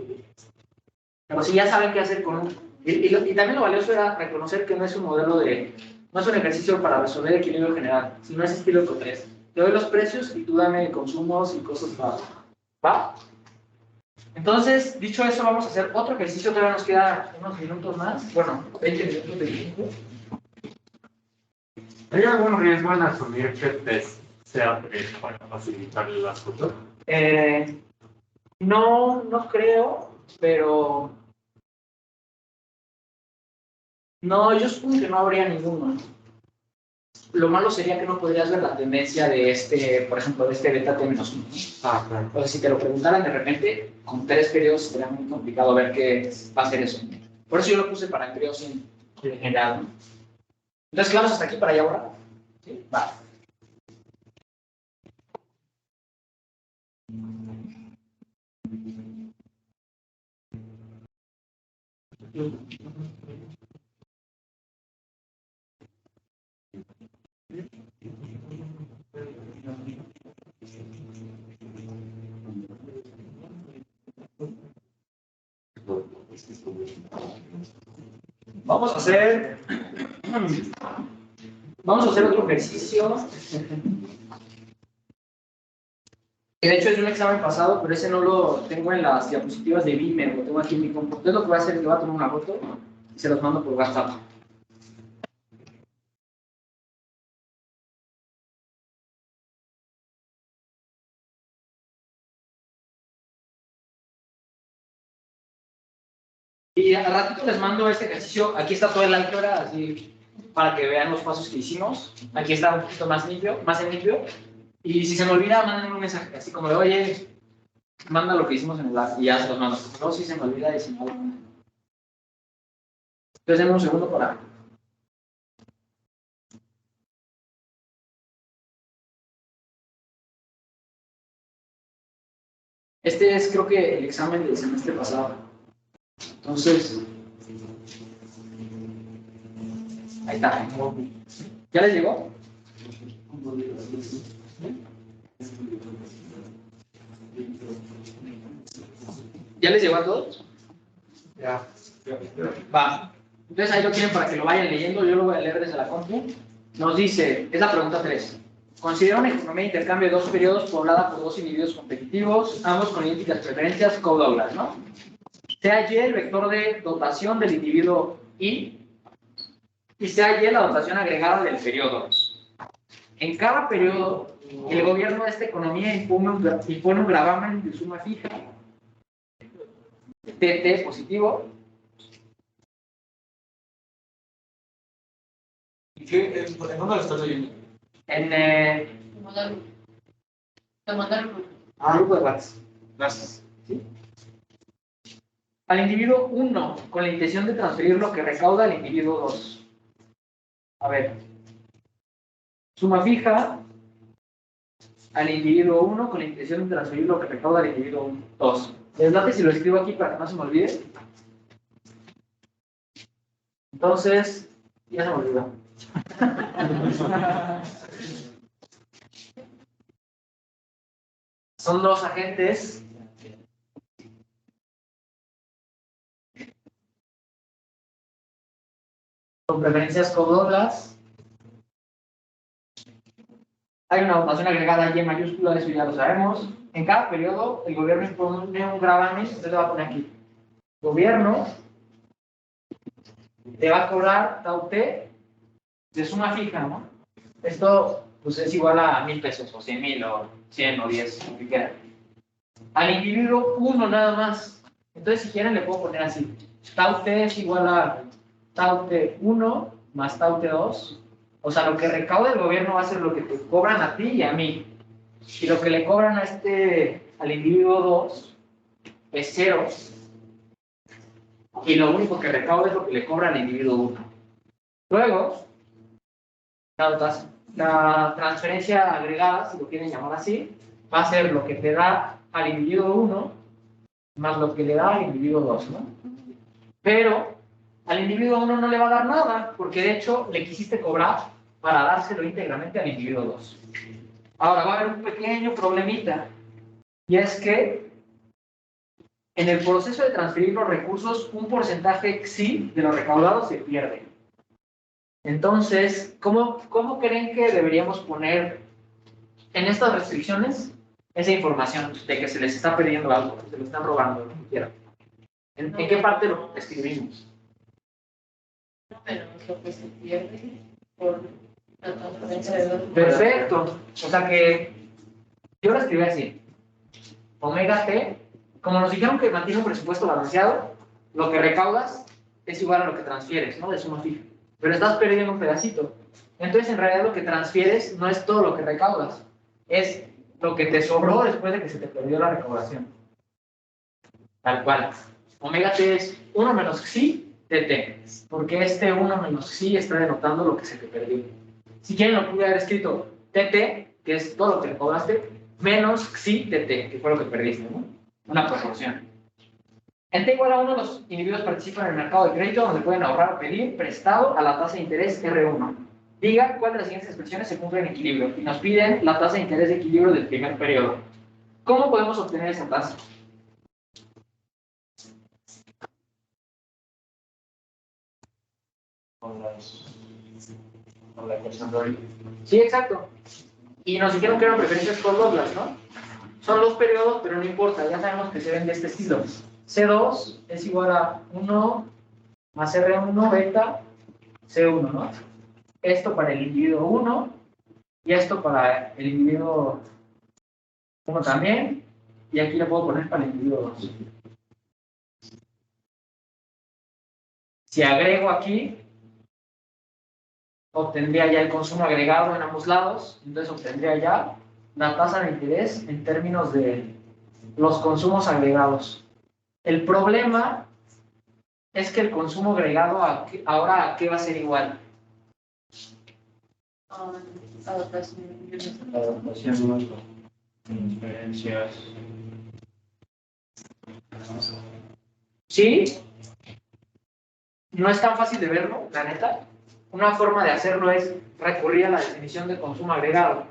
Pero si ya saben qué hacer con un... Y también lo valioso era reconocer que no es un modelo de... No es un ejercicio para resolver equilibrio general, sino es estilo Eco3. Te doy los precios y tú dame consumos y cosas para... ¿Va? Entonces, dicho eso, vamos a hacer otro ejercicio. Todavía nos queda unos minutos más. Bueno, 20 minutos, 25. ¿Hay algún riesgo en asumir que el test sea para facilitar las cosas? No creo, pero... No, yo supongo que no habría ninguno. Lo malo sería que no podrías ver la tendencia de este, por ejemplo, de este beta T-1. Ah, claro. O sea, si te lo preguntaran de repente, con 3 periodos sería muy complicado ver qué va a ser eso. Por eso yo lo puse para periodos en general, ¿no? Entonces, ¿quedamos hasta aquí para allá ahora? ¿Sí? Vale. Vamos a hacer otro ejercicio. Que de hecho es de un examen pasado, pero ese no lo tengo en las diapositivas de Beamer, lo tengo aquí en mi computadora. Entonces lo que voy a hacer es que voy a tomar una foto y se los mando por WhatsApp. Y al ratito les mando este ejercicio. Aquí está todo el álgebra, así para que vean los pasos que hicimos. Aquí está un poquito más limpio, más en limpio. Y si se me olvida, mándenme un mensaje, así como de, oye, manda lo que hicimos en el app y ya se los mando. No, si se me olvida y si no, entonces denme un segundo para... Este es, creo que, el examen del semestre pasado. Entonces, ahí está. ¿Ya les llegó? ¿Ya les llegó a todos? Ya. Va. Entonces ahí lo tienen para que lo vayan leyendo. Yo lo voy a leer desde la compu. Nos dice, es la pregunta 3. Considera una economía de intercambio de dos periodos poblada por dos individuos competitivos, ambos con idénticas preferencias, Coe-Douglas, ¿no? Sea Y el vector de dotación del individuo I y sea Y la dotación agregada del periodo. En cada periodo, el gobierno de esta economía impone un gravamen de suma fija, TT positivo. ¿En dónde lo estás leyendo? En Te mandaron. grupo de WhatsApp. Gracias. Al individuo 1 con la intención de transferir lo que recauda al individuo 2. A ver. Suma fija al individuo 1 con la intención de transferir lo que recauda al individuo 2. Les late si lo escribo aquí para que no se me olvide. Entonces, ya se me olvidó. Son dos agentes con preferencias Coe-Douglas. Hay una dotación agregada Y mayúscula, eso ya lo sabemos. En cada periodo, el gobierno impone un gravamen, entonces le va a poner aquí. Gobierno te va a cobrar tau T de suma fija, ¿no? Esto pues es igual a 1,000 pesos, o 100,000, o 100, o 10, lo que quieran. Al individuo 1 nada más. Entonces, si quieren, le puedo poner así. Tau T es igual a tau T1 más tau T2. O sea, lo que recauda el gobierno va a ser lo que te cobran a ti y a mí. Y lo que le cobran al individuo 2 es 0. Y lo único que recauda es lo que le cobra al individuo 1. Luego, la transferencia agregada, si lo quieren llamar así, va a ser lo que te da al individuo 1 más lo que le da al individuo 2, ¿no? Pero al individuo 1 no le va a dar nada, porque de hecho le quisiste cobrar para dárselo íntegramente al individuo 2. Ahora va a haber un pequeño problemita, y es que en el proceso de transferir los recursos, un porcentaje XI de lo recaudado se pierde. Entonces, ¿cómo creen que deberíamos poner en estas restricciones esa información de que se les está perdiendo algo, que se lo están robando, lo que quieran? ¿En qué parte lo escribimos? No, pero es lo que se pierde por la transferencia de dos. Perfecto. O sea que yo lo escribí así. Omega T, como nos dijeron que mantiene un presupuesto balanceado, lo que recaudas es igual a lo que transfieres, ¿no? De suma fija. Pero estás perdiendo un pedacito. Entonces, en realidad, lo que transfieres no es todo lo que recaudas. Es lo que te sobró después de que se te perdió la recaudación. Tal cual. Omega T es 1 menos Xi de T. Porque este 1 menos Xi está denotando lo que se te perdió. Si quieren, lo pude haber escrito TT, que es todo lo que cobraste, menos Xi de T, que fue lo que perdiste, ¿no? Una proporción. En T igual a 1, los individuos participan en el mercado de crédito, donde pueden ahorrar o pedir prestado a la tasa de interés R1. Diga cuál de las siguientes expresiones se cumple en equilibrio. Y nos piden la tasa de interés de equilibrio del primer periodo. ¿Cómo podemos obtener esa tasa? Con la ecuación de ahorita. Sí, exacto. Y nos dijeron que eran preferencias Coe-Douglas, ¿no? Son dos periodos, pero no importa, ya sabemos que se ven de este estilo. C2 es igual a 1 más R1 beta C1, ¿no? Esto para el individuo 1 y esto para el individuo 1 también. Y aquí le puedo poner para el individuo 2. Si agrego aquí, obtendría ya el consumo agregado en ambos lados, entonces obtendría ya la tasa de interés en términos de los consumos agregados. El problema es que el consumo agregado ahora ¿a qué va a ser igual? Adaptación. Transferencias. ¿Sí? No es tan fácil de verlo, la neta. Una forma de hacerlo es recurrir a la definición de consumo agregado.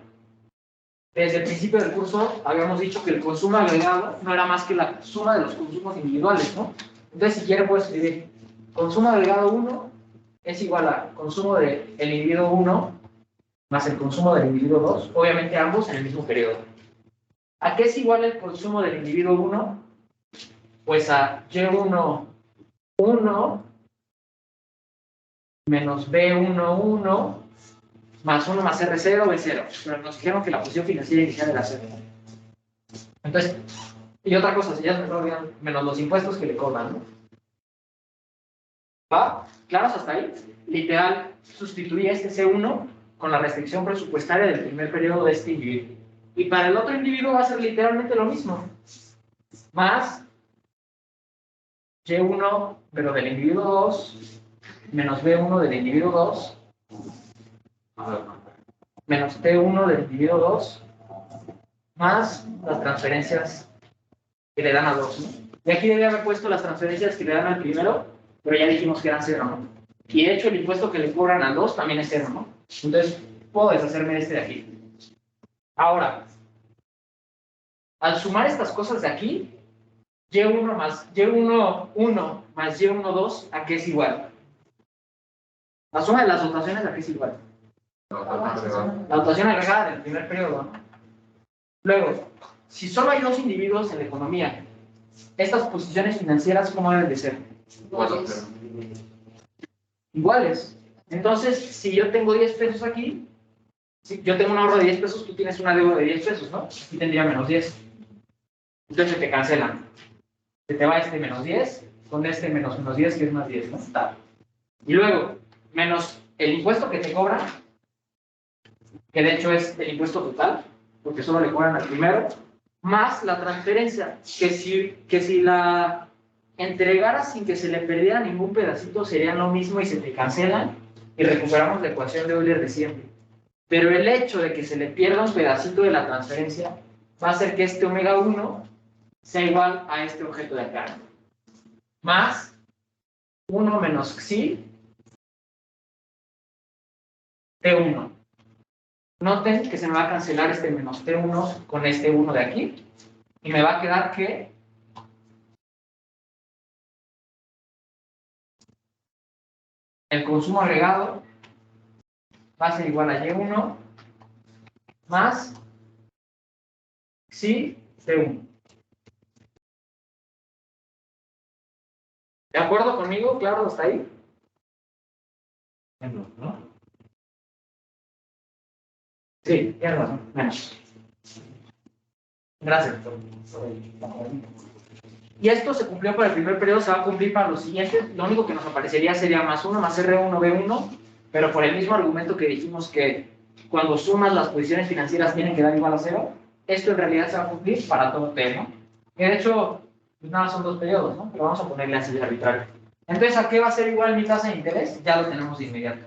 Desde el principio del curso habíamos dicho que el consumo agregado no era más que la suma de los consumos individuales, ¿no? Entonces, si quiero, puedo escribir consumo agregado 1 es igual a consumo del individuo 1 más el consumo del individuo 2, obviamente ambos en el mismo periodo. ¿A qué es igual el consumo del individuo 1? Pues a Y1, 1 menos B1, más 1 más R0, B0. Pero nos dijeron que la posición financiera inicial era 0. Entonces, y otra cosa, si ya se me olvidan, menos los impuestos que le cobran, ¿no? ¿Va? ¿Claros hasta ahí? Literal, sustituí este C1 con la restricción presupuestaria del primer periodo de este individuo. Y para el otro individuo va a ser literalmente lo mismo. Más Y1, pero del individuo 2, menos B1 del individuo 2, menos T1 del individuo 2, más las transferencias que le dan a 2, ¿no? Y aquí debía haber puesto las transferencias que le dan al primero, pero ya dijimos que eran 0, ¿no? Y de hecho el impuesto que le cobran al 2 también es 0, ¿no? Entonces, puedo deshacerme de este de aquí. Ahora, al sumar estas cosas de aquí, Y1 más Y1, 1 más Y1, 2, ¿a qué es igual? La suma de las dotaciones, ¿a qué es igual? La dotación agregada del primer periodo, ¿no? Luego, si solo hay dos individuos en la economía, estas posiciones financieras, ¿cómo deben de ser? Iguales. Entonces, si yo tengo 10 pesos aquí, si yo tengo un ahorro de 10 pesos, tú tienes una deuda de 10 pesos, ¿no? Aquí tendría menos 10. Entonces se te cancelan. Se te va este menos 10 con este menos 10, que es más 10, ¿no? Está. Y luego, menos el impuesto que te cobran, que de hecho es el impuesto total, porque solo le cobran al primero, más la transferencia, que si la entregaras sin que se le perdiera ningún pedacito, serían lo mismo y se te cancelan y recuperamos la ecuación de Euler de siempre. Pero el hecho de que se le pierda un pedacito de la transferencia va a hacer que este omega 1 sea igual a este objeto de acá. Más 1 menos xi T1. Noten que se me va a cancelar este menos T1 con este 1 de aquí. Y me va a quedar que el consumo agregado va a ser igual a Y1 más xi T1. ¿De acuerdo conmigo? ¿Claro hasta ahí? ¿No? Sí, tienes razón. Menos. Gracias, doctor. Y esto se cumplió para el primer periodo, se va a cumplir para los siguientes. Lo único que nos aparecería sería más 1 más R1, B1, pero por el mismo argumento que dijimos que cuando sumas las posiciones financieras tienen que dar igual a 0, esto en realidad se va a cumplir para todo P, ¿no? Y de hecho, pues nada, son dos periodos, ¿no? Pero vamos a ponerle así de arbitrario. Entonces, ¿a qué va a ser igual mi tasa de interés? Ya lo tenemos de inmediato.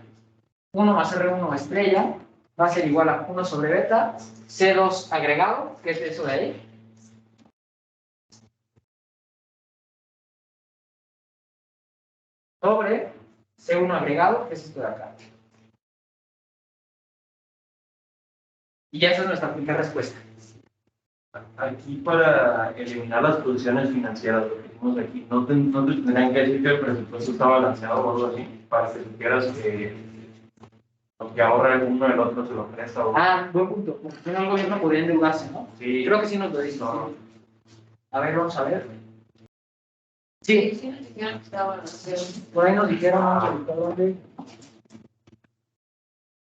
1 más R1 estrella va a ser igual a 1 sobre beta, C2 agregado, que es eso de ahí, sobre C1 agregado, que es esto de acá. Y ya esa es nuestra primera respuesta. Aquí para eliminar las posiciones financieras, lo que hicimos aquí, no te tendrían que decir que el presupuesto está balanceado o algo así, para que supieras que lo que ahorra el uno el otro se lo presta. O... Ah, buen punto, porque si no el gobierno podría endeudarse, ¿no? Sí. Creo que sí nos lo dice. No. A ver, vamos a ver. Sí, Sí, nos dijeron que estaba balanceado. por ahí nos dijeron, vamos a buscar dónde.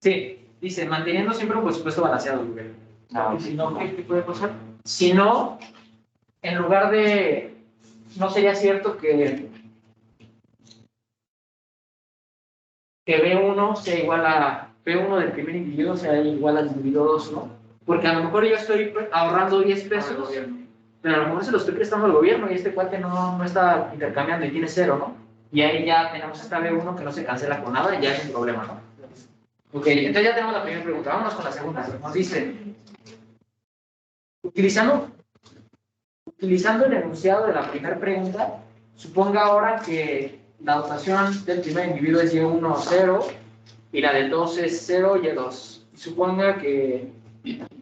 Sí, dice, manteniendo siempre un presupuesto balanceado, Google. Si no, ¿qué puede pasar? Si no, en lugar de, no sería cierto que que B1 sea igual a B1 del primer individuo sea igual al individuo 2, ¿no? Porque a lo mejor yo estoy ahorrando 10 pesos, pero a lo mejor se lo estoy prestando al gobierno y este cuate no está intercambiando y tiene 0, ¿no? Y ahí ya tenemos esta B1 que no se cancela con nada y ya es un problema, ¿no? Ok, entonces ya tenemos la primera pregunta. Vámonos con la segunda. Nos dice, utilizando el enunciado de la primera pregunta, suponga ahora que la dotación del primer individuo es Y1, 0, y la del 2 es 0, Y2. Suponga que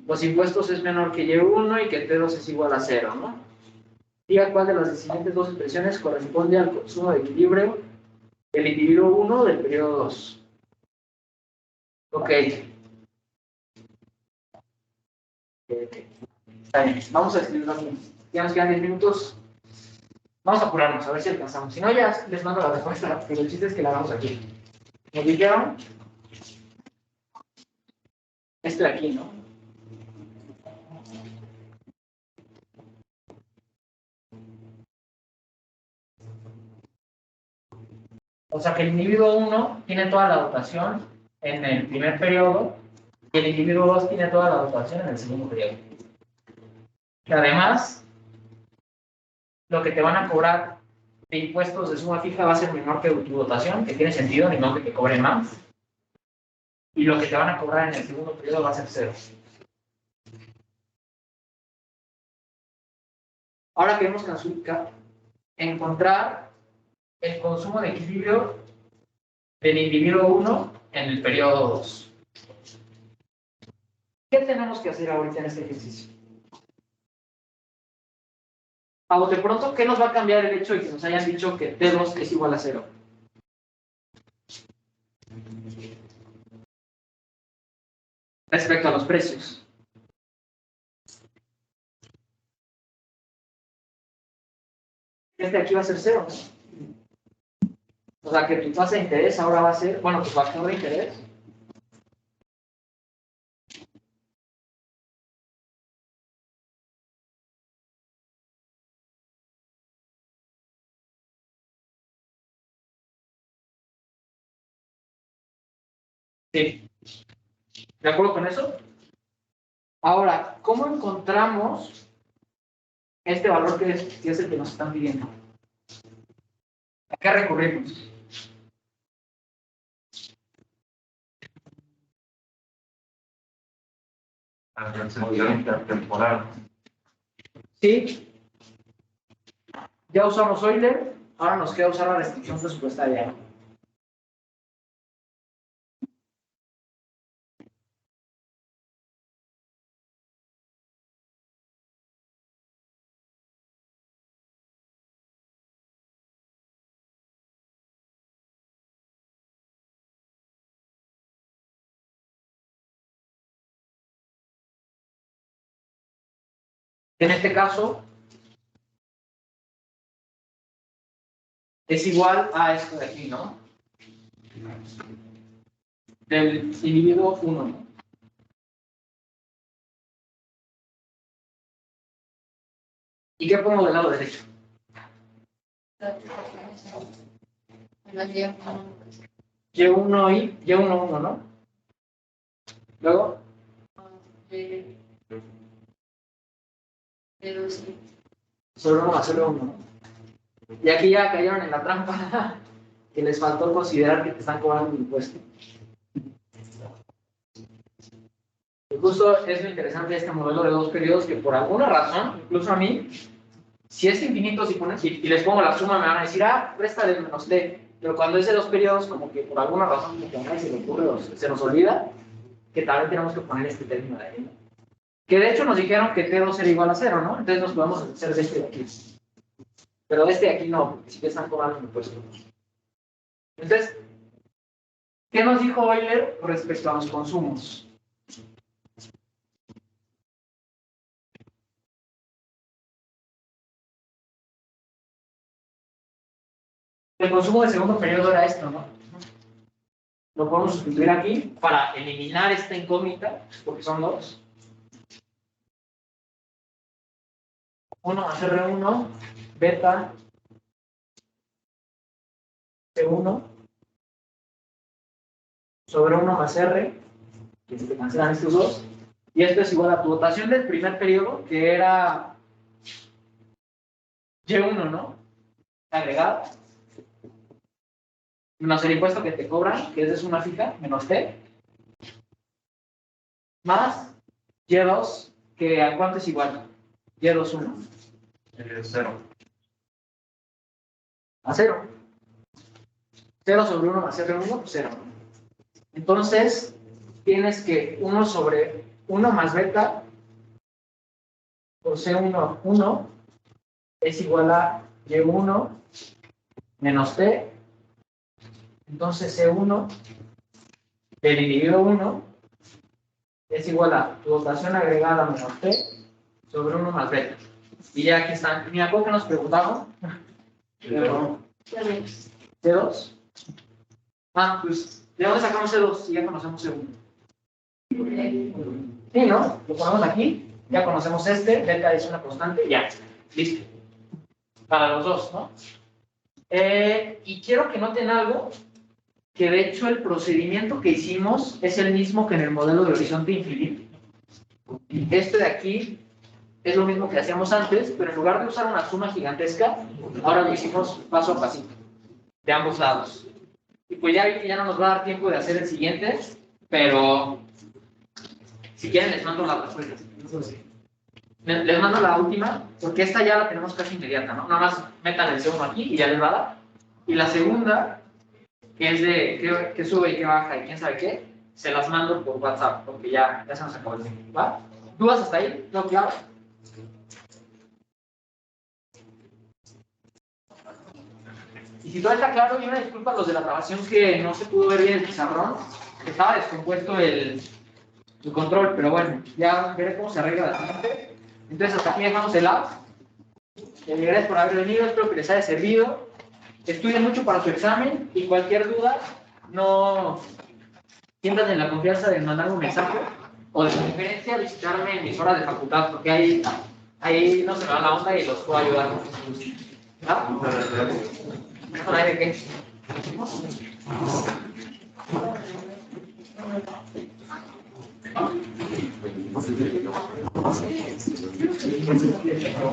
los impuestos es menor que Y1 y que T2 es igual a 0, ¿no? Diga cuál de las siguientes dos expresiones corresponde al consumo de equilibrio del individuo 1 del periodo 2. Ok. Está bien, vamos a escribirlo aquí. Ya nos quedan 10 minutos. Vamos a apurarnos, a ver si alcanzamos. Si no, ya les mando la respuesta, pero el chiste es que la hagamos aquí. ¿Me dijeron? Esto de aquí, ¿no? O sea que el individuo 1 tiene toda la dotación en el primer periodo y el individuo 2 tiene toda la dotación en el segundo periodo. Y además, lo que te van a cobrar de impuestos de suma fija va a ser menor que tu dotación, que tiene sentido, ni modo que te cobren más. Y lo que te van a cobrar en el segundo periodo va a ser 0. Ahora queremos encontrar el consumo de equilibrio del individuo 1 en el periodo 2. ¿Qué tenemos que hacer ahorita en este ejercicio? A bote pronto, ¿qué nos va a cambiar el hecho de que nos hayan dicho que T2 es igual a 0? Respecto a los precios. Este aquí va a ser 0, ¿no? O sea que tu tasa de interés ahora va a ser, bueno, tu factor de interés sí. ¿De acuerdo con eso? Ahora, ¿cómo encontramos este valor que es el que nos están pidiendo? ¿A qué recurrimos? A la sentido intertemporal. Sí. Ya usamos Euler, ahora nos queda usar la restricción presupuestaria, ¿no? En este caso, es igual a esto de aquí, ¿no? Del individuo 1, ¿no? ¿Y qué pongo del lado derecho? Y1 y Y1, 1, ¿no? Luego, solo 1 más solo 1, ¿no? Y aquí ya cayeron en la trampa que les faltó considerar que te están cobrando un impuesto. Y justo es lo interesante de este modelo de dos periodos que por alguna razón, incluso a mí, si es infinito y les pongo la suma me van a decir, resta del menos t, pero cuando es de dos periodos como que por alguna razón como que a nadie se le ocurre o se nos olvida que también tenemos que poner este término de ahí, ¿no? Que de hecho nos dijeron que T2 era igual a 0, ¿no? Entonces nos podemos hacer de este de aquí. Pero de este de aquí no, porque sí que están cobrando impuestos. Entonces, ¿qué nos dijo Euler respecto a los consumos? El consumo de segundo periodo era esto, ¿no? Lo podemos sustituir aquí para eliminar esta incógnita, porque son dos. 1 más R1, beta, 1 , sobre 1 más R, que se cancelan estos dos, y esto es igual a tu dotación del primer periodo, que era Y1, ¿no? Agregado, menos el impuesto que te cobran, que es de suma fija, menos T, más Y2, que ¿a cuánto es igual? Y2, 1. 0. A 0. 0 sobre 1 más R1, pues 0. Entonces, tienes que 1 sobre 1 más beta por C1, 1 es igual a Y1 menos T. Entonces, C1 del individuo 1 es igual a tu dotación agregada menos T sobre 1 más beta. Y ya aquí están. Mira, ¿por qué nos preguntaron? C2. Ah, pues, ¿de dónde sacamos C2 si ya conocemos C1? Sí, ¿no? Lo ponemos aquí, ya conocemos este, delta es una constante, ya, listo. Para los dos, ¿no? Y quiero que noten algo, que de hecho el procedimiento que hicimos es el mismo que en el modelo de horizonte infinito. Este de aquí es lo mismo que hacíamos antes, pero en lugar de usar una suma gigantesca, ahora lo hicimos paso a pasito, de ambos lados. Y pues ya vi que ya no nos va a dar tiempo de hacer el siguiente, pero si quieren les mando la respuesta. Les mando la última, porque esta ya la tenemos casi inmediata, ¿no? Nada más metan el segundo aquí y ya les va a dar. Y la segunda, que es de qué sube y qué baja y quién sabe qué, se las mando por WhatsApp, porque ya se nos acabó el tiempo, ¿va? ¿Dudas hasta ahí? ¿No, claro? Y si todo está claro, y una disculpa a los de la grabación que no se pudo ver bien el pizarrón, que estaba descompuesto el control, pero bueno, ya veré cómo se arregla la siguiente. Entonces hasta aquí dejamos el app. Gracias por haber venido, espero que les haya servido. Estudien mucho para su examen y cualquier duda, no sientan en la confianza de mandarme un mensaje o de preferencia visitarme en mis horas de facultad, porque ahí no se me va la onda y los puedo ayudar. ¿Ah? Mejor hay de qué.